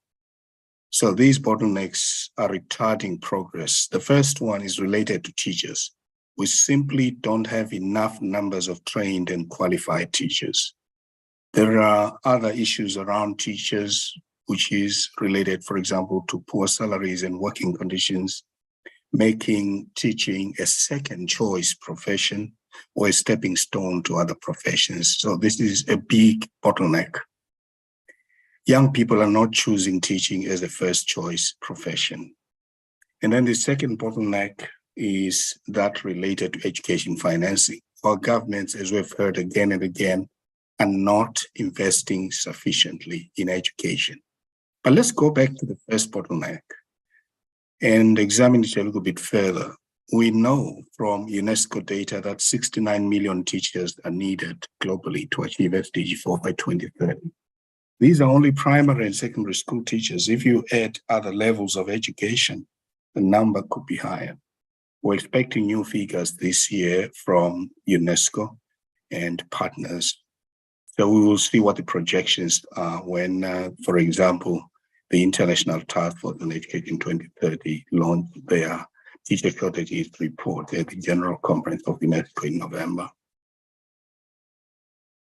So these bottlenecks are retarding progress. The first one is related to teachers. We simply don't have enough numbers of trained and qualified teachers. There are other issues around teachers, which is related, for example, to poor salaries and working conditions, making teaching a second choice profession or a stepping stone to other professions. So this is a big bottleneck. Young people are not choosing teaching as a first choice profession. And then the second bottleneck is that related to education financing. Our governments, as we've heard again and again, are not investing sufficiently in education. But let's go back to the first bottleneck and examine it a little bit further. We know from UNESCO data that 69 million teachers are needed globally to achieve SDG 4 by 2030. These are only primary and secondary school teachers. If you add other levels of education, the number could be higher. We're expecting new figures this year from UNESCO and partners. So we will see what the projections are when, for example, the International Task Force on Education 2030 launched their teacher shortages report at the General Conference of UNESCO in November.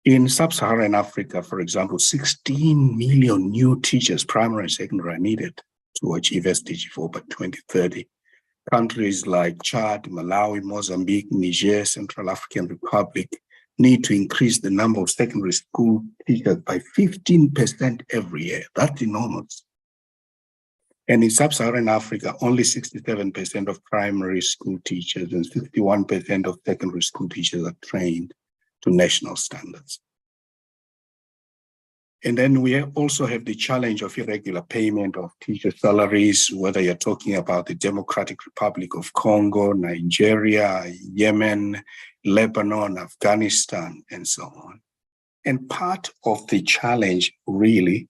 In sub-Saharan Africa, for example, 16 million new teachers, primary and secondary, are needed to achieve SDG 4 by 2030. Countries like Chad, Malawi, Mozambique, Niger, Central African Republic need to increase the number of secondary school teachers by 15% every year. That's enormous. And in sub-Saharan Africa, only 67% of primary school teachers and 61% of secondary school teachers are trained to national standards. And then we also have the challenge of irregular payment of teacher salaries, whether you're talking about the Democratic Republic of Congo, Nigeria, Yemen, Lebanon, Afghanistan, and so on. And part of the challenge really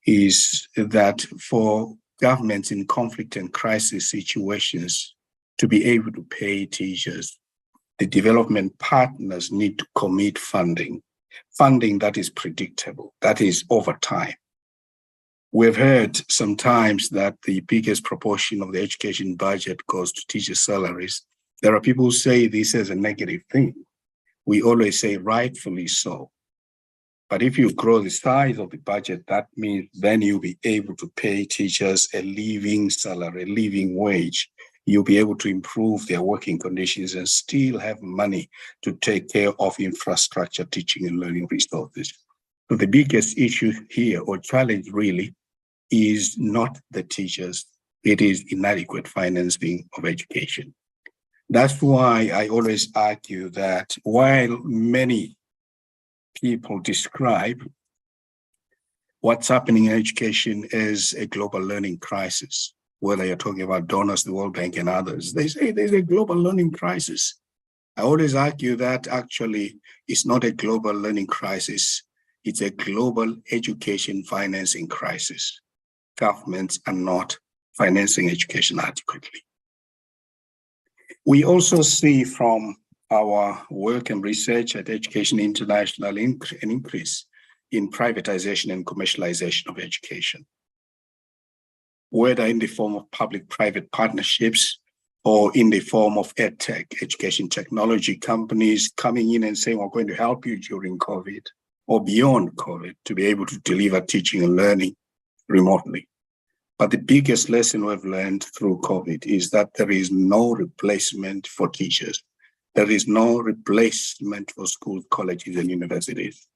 is that for governments in conflict and crisis situations to be able to pay teachers, the development partners need to commit funding that is predictable, that is over time. We've heard sometimes that the biggest proportion of the education budget goes to teacher salaries. There are people who say this is a negative thing. We always say rightfully so. But if you grow the size of the budget, that means then you'll be able to pay teachers a living salary, a living wage. You'll be able to improve their working conditions and still have money to take care of infrastructure, teaching and learning resources. So the biggest issue here, or challenge really, is not the teachers. It is inadequate financing of education. That's why I always argue that while many people describe what's happening in education as a global learning crisis, whether you're talking about donors, the World Bank and others, they say there's a global learning crisis. I always argue that actually it's not a global learning crisis, it's a global education financing crisis. Governments are not financing education adequately. We also see from our work and research at Education International an increase in privatization and commercialization of education, whether in the form of public-private partnerships or in the form of EdTech, education technology companies coming in and saying, we're going to help you during COVID or beyond COVID to be able to deliver teaching and learning remotely. But the biggest lesson we've learned through COVID is that there is no replacement for teachers. There is no replacement for schools, colleges, and universities.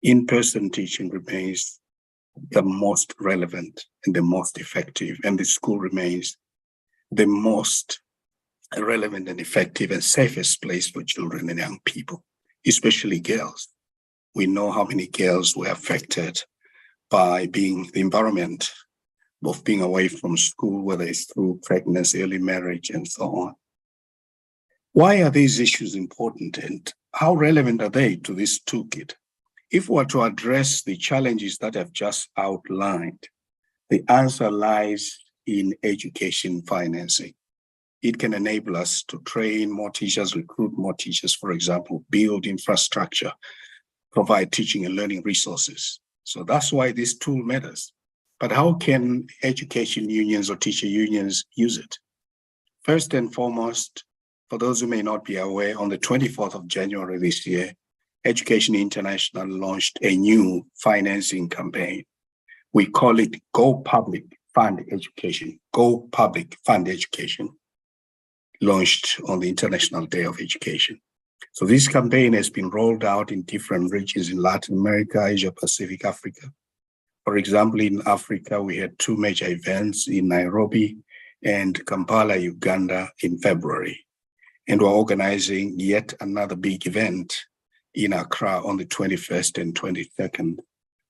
In-person teaching remains the most relevant and the most effective, and the school remains the most relevant and effective and safest place for children and young people, especially girls. We know how many girls were affected by the environment of being away from school, whether it's through pregnancy, early marriage, and so on. Why are these issues important, and how relevant are they to this toolkit? If we're to address the challenges that I've just outlined, the answer lies in education financing. It can enable us to train more teachers, recruit more teachers, for example, build infrastructure, provide teaching and learning resources. So that's why this tool matters. But how can education unions or teacher unions use it? First and foremost, for those who may not be aware, on the 24th of January this year, Education International launched a new financing campaign. We call it Go Public Fund Education. Go Public Fund Education, launched on the International Day of Education. So this campaign has been rolled out in different regions in Latin America, Asia Pacific, Africa. For example, in Africa, we had two major events in Nairobi and Kampala, Uganda in February. And we're organizing yet another big event in Accra on the 21st and 22nd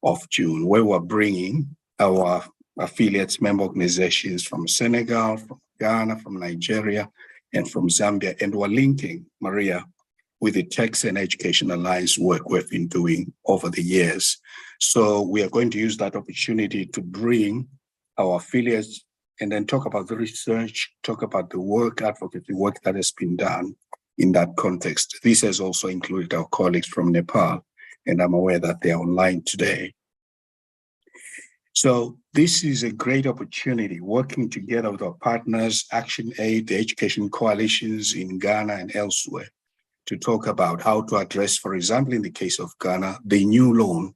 of June, where we're bringing our affiliates, member organizations from Senegal, from Ghana, from Nigeria, and from Zambia. And we're linking, Maria, with the Tax and Education Alliance work we've been doing over the years. So we are going to use that opportunity to bring our affiliates and then talk about the research, talk about the work, advocacy work that has been done in that context. This has also included our colleagues from Nepal and I'm aware that they are online today. So this is a great opportunity, working together with our partners, Action Aid, the education coalitions in Ghana and elsewhere, to talk about how to address, for example, in the case of Ghana, the new loan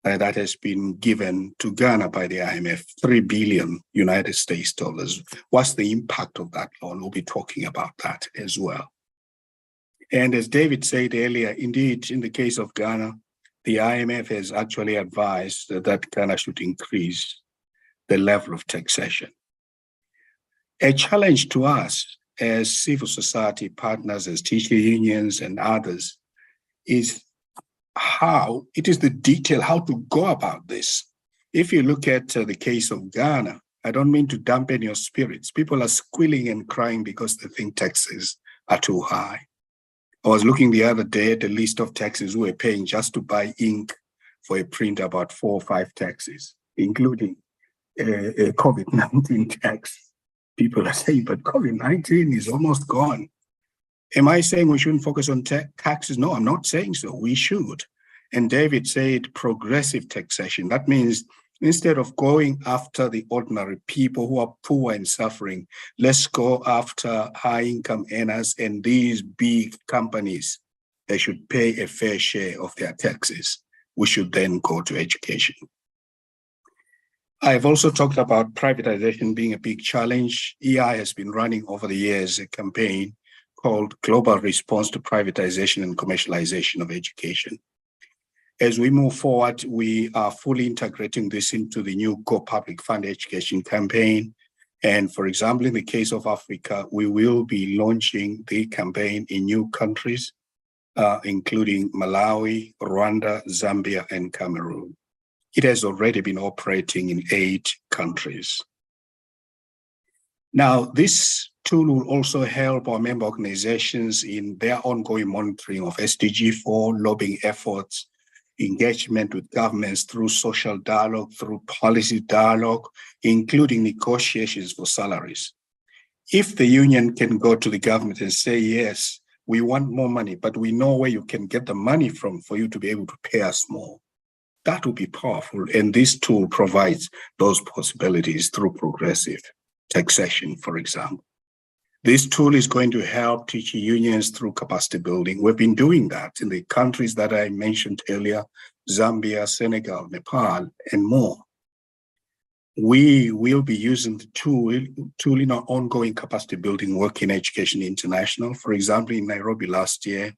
that has been given to Ghana by the IMF, $3 billion United States dollars. What's the impact of that loan? We'll be talking about that as well. And as David said earlier, indeed, in the case of Ghana, the IMF has actually advised that Ghana should increase the level of taxation. A challenge to us as civil society partners, as teacher unions and others, is how it is the detail, how to go about this. If you look at the case of Ghana, I don't mean to dampen your spirits. People are squealing and crying because they think taxes are too high. I was looking the other day at the list of taxes we were paying just to buy ink for a print, about 4 or 5 taxes, including a COVID-19 tax. People are saying, but COVID-19 is almost gone. Am I saying we shouldn't focus on taxes? No, I'm not saying so. We should. And David said progressive taxation. That means instead of going after the ordinary people who are poor and suffering, let's go after high-income earners and these big companies. They should pay a fair share of their taxes. We should then go to education. I've also talked about privatization being a big challenge. EI has been running over the years a campaign called Global Response to Privatization and Commercialization of Education. As we move forward, we are fully integrating this into the new Go Public Fund Education campaign. And for example, in the case of Africa, we will be launching the campaign in new countries, including Malawi, Rwanda, Zambia, and Cameroon. It has already been operating in 8 countries. Now, this tool will also help our member organizations in their ongoing monitoring of SDG 4, lobbying efforts, engagement with governments through social dialogue, through policy dialogue, including negotiations for salaries. If the union can go to the government and say, yes, we want more money, but we know where you can get the money from for you to be able to pay us more, that would be powerful. And this tool provides those possibilities through progressive taxation, for example. This tool is going to help teacher unions through capacity building. We've been doing that in the countries that I mentioned earlier, Zambia, Senegal, Nepal, and more. We will be using the tool in our ongoing capacity building work in Education International. For example, in Nairobi last year,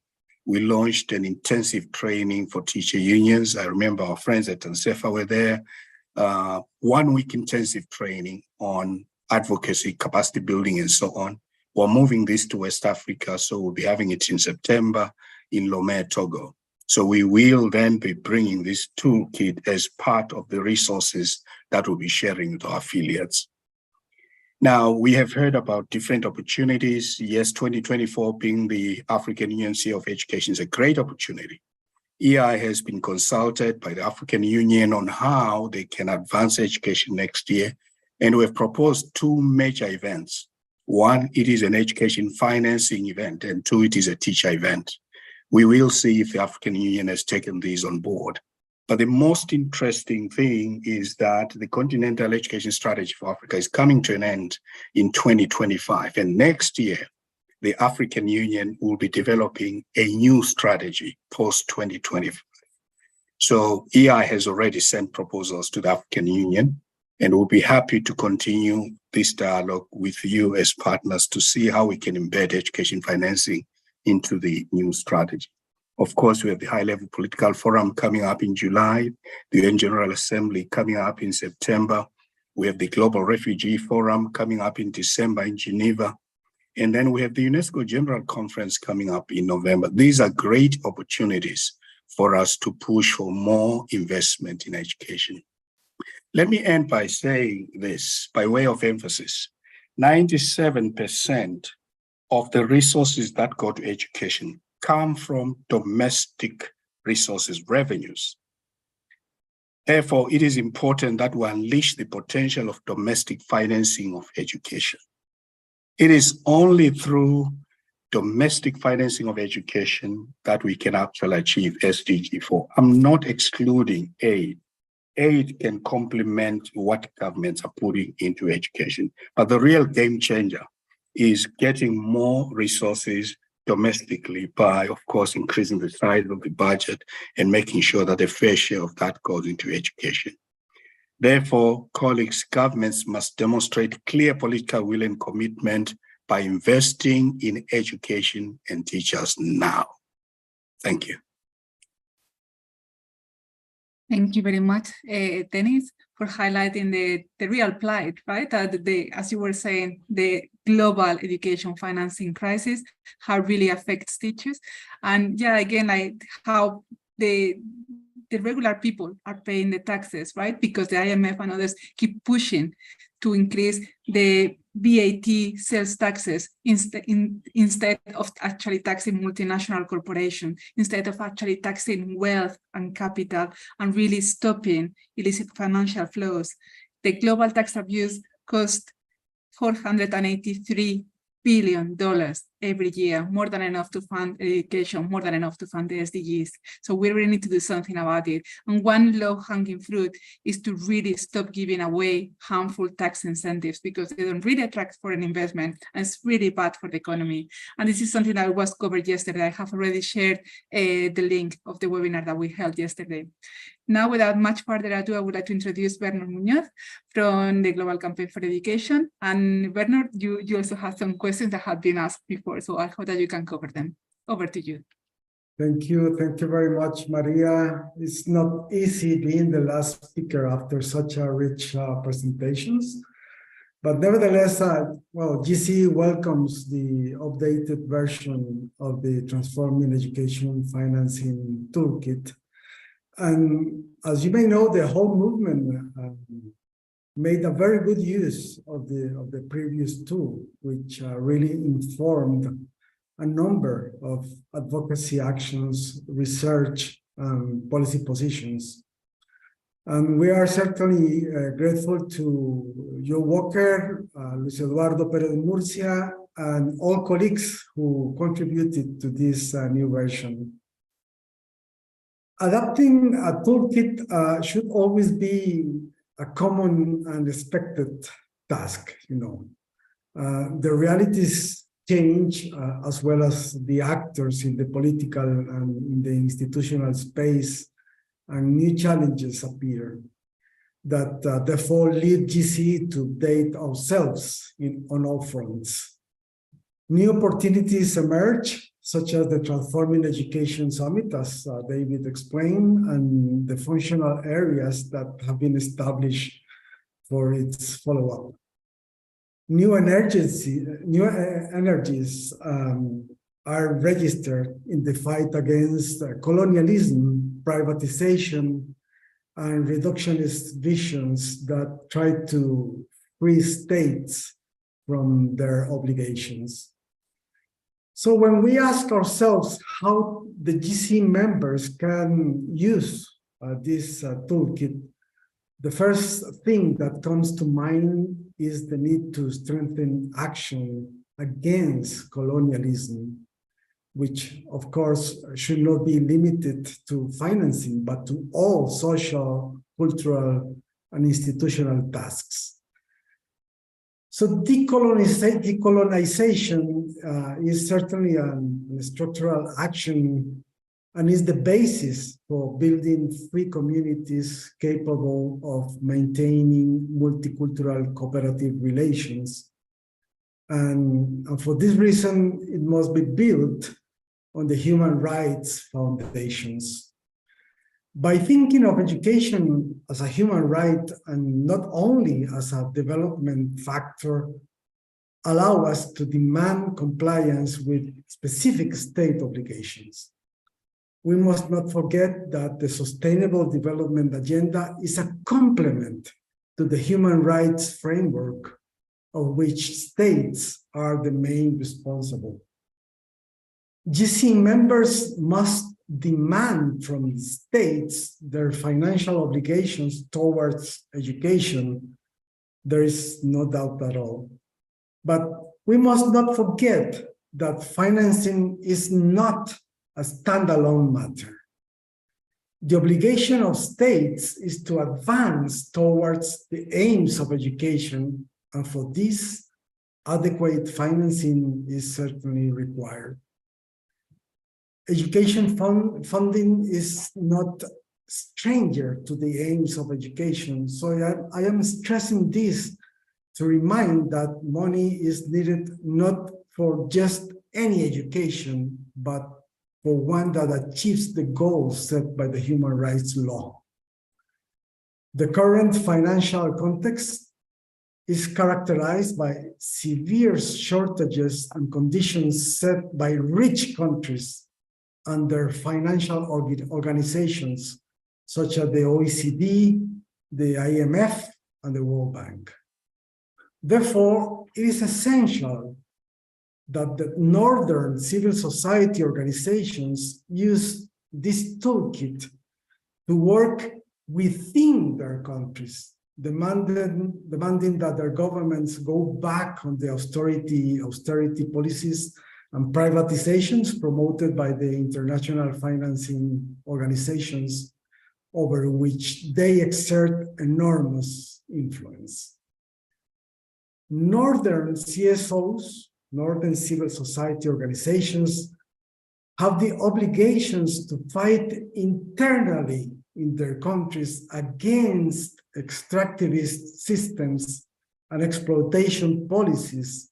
we launched an intensive training for teacher unions. I remember our friends at Tansefa were there. 1 week intensive training on advocacy, capacity building, and so on. We're moving this to West Africa, so we'll be having it in September in Lomé, Togo. So we will then be bringing this toolkit as part of the resources that we'll be sharing with our affiliates. Now, we have heard about different opportunities. Yes, 2024 being the African Union Year of Education is a great opportunity. EI has been consulted by the African Union on how they can advance education next year. And we've proposed 2 major events. 1, it is an education financing event, and 2, it is a teacher event. We will see if the African Union has taken these on board. But the most interesting thing is that the Continental Education Strategy for Africa is coming to an end in 2025. And next year, the African Union will be developing a new strategy post-2025. So EI has already sent proposals to the African Union, and we'll be happy to continue this dialogue with you as partners to see how we can embed education financing into the new strategy. Of course, we have the high-level political forum coming up in July, the UN General Assembly coming up in September. We have the Global Refugee Forum coming up in December in Geneva. And then we have the UNESCO General Conference coming up in November. These are great opportunities for us to push for more investment in education. Let me end by saying this, by way of emphasis. 97% of the resources that go to education come from domestic resources, revenues. Therefore, it is important that we unleash the potential of domestic financing of education. It is only through domestic financing of education that we can actually achieve SDG 4. I'm not excluding aid. Aid can complement what governments are putting into education. But the real game changer is getting more resources domestically by, of course, increasing the size of the budget and making sure that a fair share of that goes into education. Therefore, colleagues, governments must demonstrate clear political will and commitment by investing in education and teachers now. Thank you. Thank you very much, Dennis, for highlighting the real plight, right? As you were saying, the global education financing crisis, how it really affects teachers. And yeah, again, like how the regular people are paying the taxes, right? Because the IMF and others keep pushing to increase the VAT sales taxes instead of actually taxing multinational corporations, instead of actually taxing wealth and capital and really stopping illicit financial flows. The global tax abuse cost $483 billion every year, more than enough to fund education, more than enough to fund the SDGs. So we really need to do something about it. And one low-hanging fruit is to really stop giving away harmful tax incentives because they don't really attract foreign investment and it's really bad for the economy. And this is something that was covered yesterday. I have already shared the link of the webinar that we held yesterday. Now, without much further ado, I would like to introduce Bernard Muñoz from the Global Campaign for Education. And Bernard, you also have some questions that have been asked before, so I hope that you can cover them. Over to you. Thank you very much, Maria. It's not easy being the last speaker after such a rich presentations. But nevertheless, well, GC welcomes the updated version of the Transforming Education Financing Toolkit. And as you may know, the whole movement made a very good use of the previous tool, which really informed a number of advocacy actions, research, policy positions. And we are certainly grateful to Joe Walker, Luis Eduardo Pérez de Murcia, and all colleagues who contributed to this new version. Adapting a toolkit should always be a common and expected task, you know. The realities change as well as the actors in the political and in the institutional space, and new challenges appear that therefore lead GC to update ourselves on all fronts. New opportunities emerge, such as the Transforming Education Summit, as David explained, and the functional areas that have been established for its follow-up. New energies are registered in the fight against colonialism, privatization, and reductionist visions that try to free states from their obligations. So when we ask ourselves how the GC members can use this toolkit, the first thing that comes to mind is the need to strengthen action against colonialism, which of course should not be limited to financing, but to all social, cultural, and institutional tasks. So decolonization is certainly a structural action and is the basis for building free communities capable of maintaining multicultural cooperative relations. And for this reason, it must be built on the human rights foundations. By thinking of education as a human right and not only as a development factor, allow us to demand compliance with specific state obligations. We must not forget that the Sustainable Development Agenda is a complement to the human rights framework of which states are the main responsible. GC members must demand from states their financial obligations towards education. There is no doubt at all. But we must not forget that financing is not a standalone matter. The obligation of states is to advance towards the aims of education, and for this, adequate financing is certainly required. Education funding is not stranger to the aims of education, so I am stressing this to remind that money is needed not for just any education, but for one that achieves the goals set by the human rights law. The current financial context is characterized by severe shortages and conditions set by rich countries and their financial organizations, such as the OECD, the IMF, and the World Bank. Therefore, it is essential that the Northern civil society organizations use this toolkit to work within their countries, demanding that their governments go back on the austerity policies and privatizations promoted by the international financing organizations over which they exert enormous influence. Northern CSOs, Northern civil society organizations, have the obligations to fight internally in their countries against extractivist systems and exploitation policies,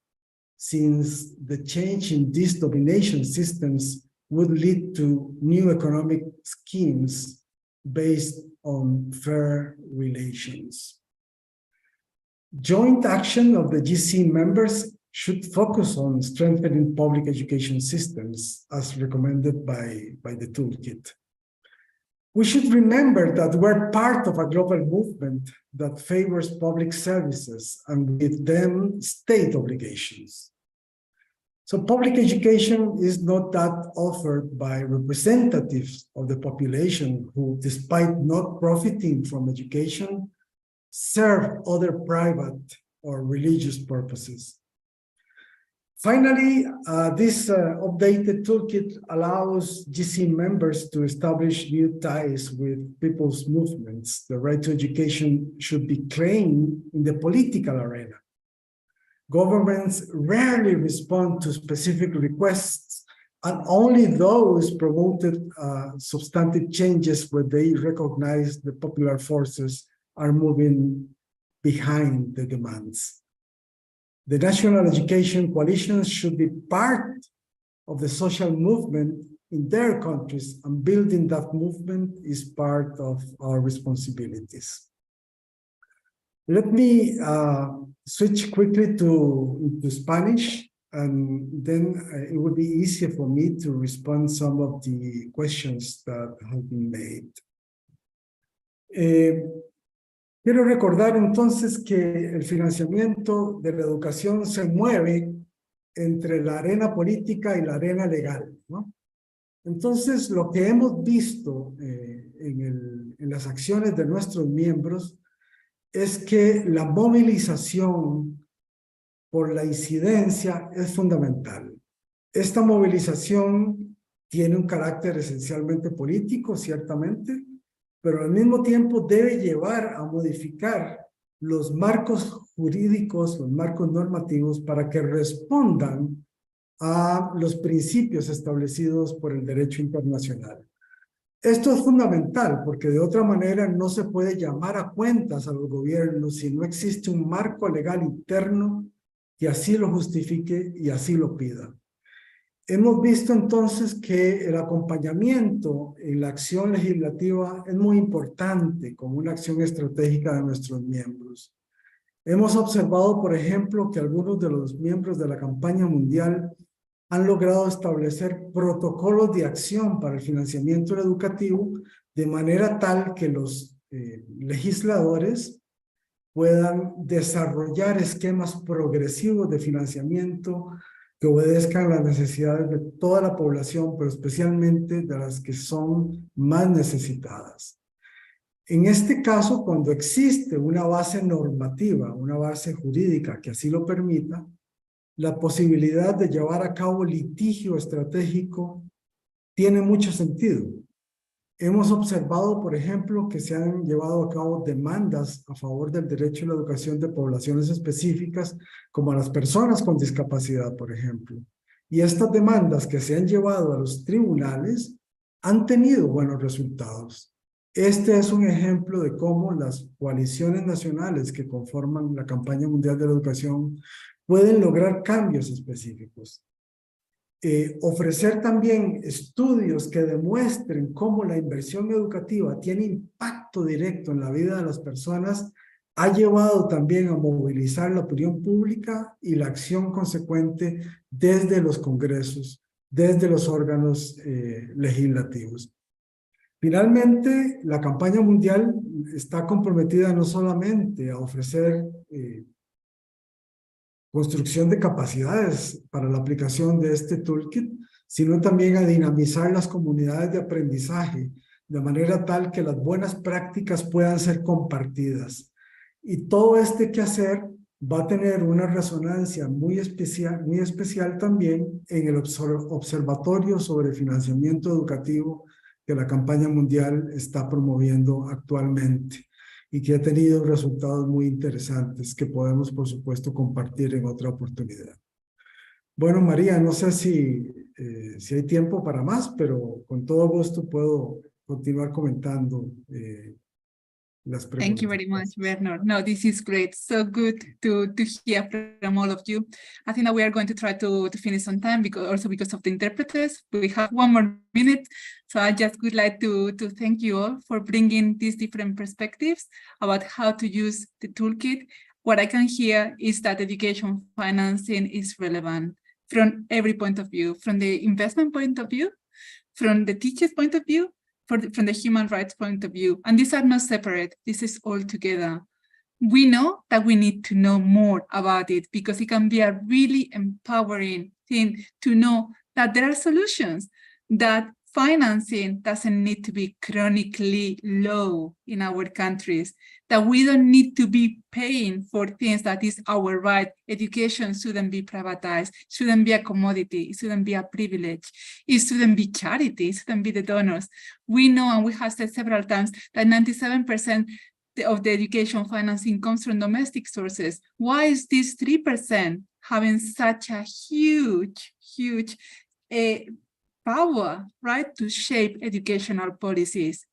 since the change in these domination systems would lead to new economic schemes based on fair relations. Joint action of the GC members should focus on strengthening public education systems as recommended by the toolkit. We should remember that we're part of a global movement that favors public services and with them state obligations. So public education is not that offered by representatives of the population who, despite not profiting from education, serve other private or religious purposes. Finally, this updated toolkit allows GC members to establish new ties with people's movements. The right to education should be claimed in the political arena. Governments rarely respond to specific requests, and only those promoted substantive changes where they recognize the popular forces are moving behind the demands. The national education coalitions should be part of the social movement in their countries, and building that movement is part of our responsibilities. Let me switch quickly to Spanish, and then it would be easier for me to respond some of the questions that have been made. Quiero recordar entonces que el financiamiento de la educación se mueve entre la arena política y la arena legal, ¿no? Entonces, lo que hemos visto en las acciones de nuestros miembros es que la movilización por la incidencia es fundamental. Esta movilización tiene un carácter esencialmente político, ciertamente, pero al mismo tiempo debe llevar a modificar los marcos jurídicos, los marcos normativos, para que respondan a los principios establecidos por el derecho internacional. Esto es fundamental porque de otra manera no se puede llamar a cuentas a los gobiernos si no existe un marco legal interno que así lo justifique y así lo pida. Hemos visto entonces que el acompañamiento en la acción legislativa es muy importante como una acción estratégica de nuestros miembros. Hemos observado, por ejemplo, que algunos de los miembros de la campaña mundial han logrado establecer protocolos de acción para el financiamiento educativo de manera tal que los legisladores puedan desarrollar esquemas progresivos de financiamiento que obedezcan a las necesidades de toda la población, pero especialmente de las que son más necesitadas. En este caso, cuando existe una base normativa, una base jurídica que así lo permita, la posibilidad de llevar a cabo litigio estratégico tiene mucho sentido. Hemos observado, por ejemplo, que se han llevado a cabo demandas a favor del derecho a la educación de poblaciones específicas, como a las personas con discapacidad, por ejemplo. Y estas demandas que se han llevado a los tribunales han tenido buenos resultados. Este es un ejemplo de cómo las coaliciones nacionales que conforman la Campaña Mundial de la Educación pueden lograr cambios específicos. Ofrecer también estudios que demuestren cómo la inversión educativa tiene impacto directo en la vida de las personas ha llevado también a movilizar la opinión pública y la acción consecuente desde los congresos, desde los órganos legislativos. Finalmente, la campaña mundial está comprometida no solamente a ofrecer construcción de capacidades para la aplicación de este toolkit, sino también a dinamizar las comunidades de aprendizaje de manera tal que las buenas prácticas puedan ser compartidas. Y todo este quehacer va a tener una resonancia muy especial también en el observatorio sobre financiamiento educativo que la campaña mundial está promoviendo actualmente y que ha tenido resultados muy interesantes que podemos, por supuesto, compartir en otra oportunidad. Bueno, María, no sé si hay tiempo para más, pero con todo gusto puedo continuar comentando las preguntas. Thank you very much, Bernard. No, this is great. So good to hear from all of you. I think that we are going to try to finish on time because of the interpreters. We have 1 more minute. So I just would like to thank you all for bringing these different perspectives about how to use the toolkit. What I can hear is that education financing is relevant from every point of view, from the investment point of view, from the teacher's point of view, from the human rights point of view. And these are not separate, this is all together. We know that we need to know more about it because it can be a really empowering thing to know that there are solutions, that financing doesn't need to be chronically low in our countries, that we don't need to be paying for things that is our right. Education shouldn't be privatized, shouldn't be a commodity, it shouldn't be a privilege, it shouldn't be charity, it shouldn't be the donors. We know, and we have said several times, that 97% of the education financing comes from domestic sources. Why is this 3% having such a huge power, right, to shape educational policies?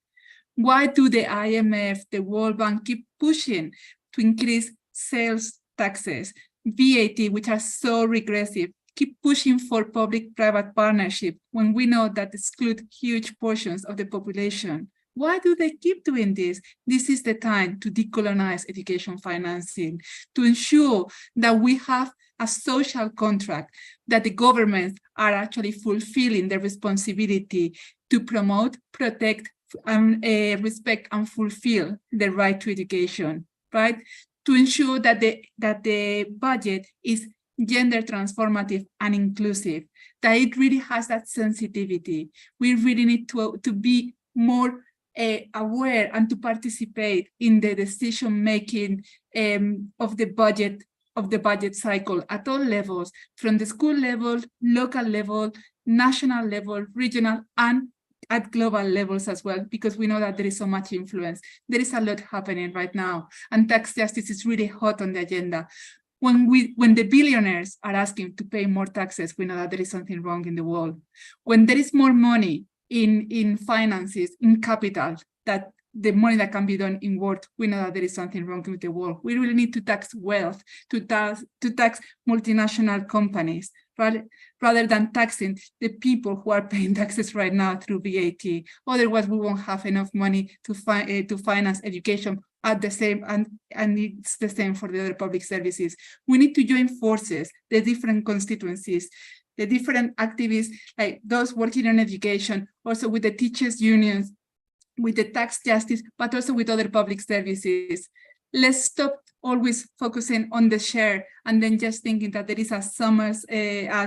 Why do the IMF, the World Bank keep pushing to increase sales taxes, VAT, which are so regressive, keep pushing for public-private partnership when we know that exclude huge portions of the population? Why do they keep doing this? This is the time to decolonize education financing, to ensure that we have a social contract, that the governments are actually fulfilling their responsibility to promote, protect, and respect and fulfill the right to education, right? To ensure that the budget is gender transformative and inclusive, that it really has that sensitivity. We really need to be more aware and to participate in the decision-making of the budget cycle at all levels, from the school level, local level, national level, regional, and at global levels as well, because we know that there is so much influence. There is a lot happening right now, and tax justice is really hot on the agenda. When the billionaires are asking to pay more taxes, we know that there is something wrong in the world. When there is more money in finances, in capital, that the money that can be done in work, we know that there is something wrong with the world. We really need to tax wealth, to tax multinational companies, rather than taxing the people who are paying taxes right now through VAT. Otherwise, we won't have enough money to finance education at the same, and it's the same for the other public services. We need to join forces, the different constituencies, the different activists, like those working on education, also with the teachers' unions, with the tax justice, but also with other public services. Let's stop always focusing on the share and then just thinking that there is a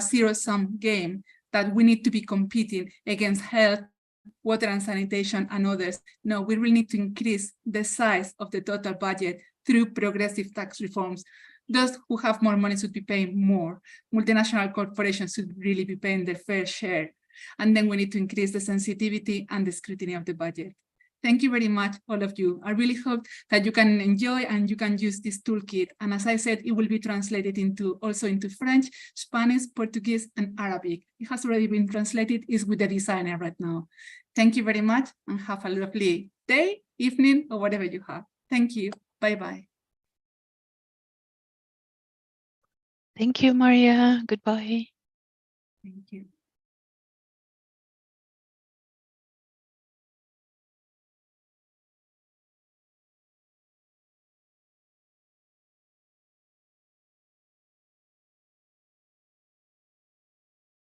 zero-sum game, that we need to be competing against health, water and sanitation and others. No, we really need to increase the size of the total budget through progressive tax reforms. Those who have more money should be paying more. Multinational corporations should really be paying their fair share. And then we need to increase the sensitivity and the scrutiny of the budget. Thank you very much, all of you. I really hope that you can enjoy and you can use this toolkit. And as I said, it will be translated also into French, Spanish, Portuguese, and Arabic. It has already been translated. It's with the designer right now. Thank you very much and have a lovely day, evening, or whatever you have. Thank you. Bye-bye. Thank you, Maria. Goodbye. Thank you.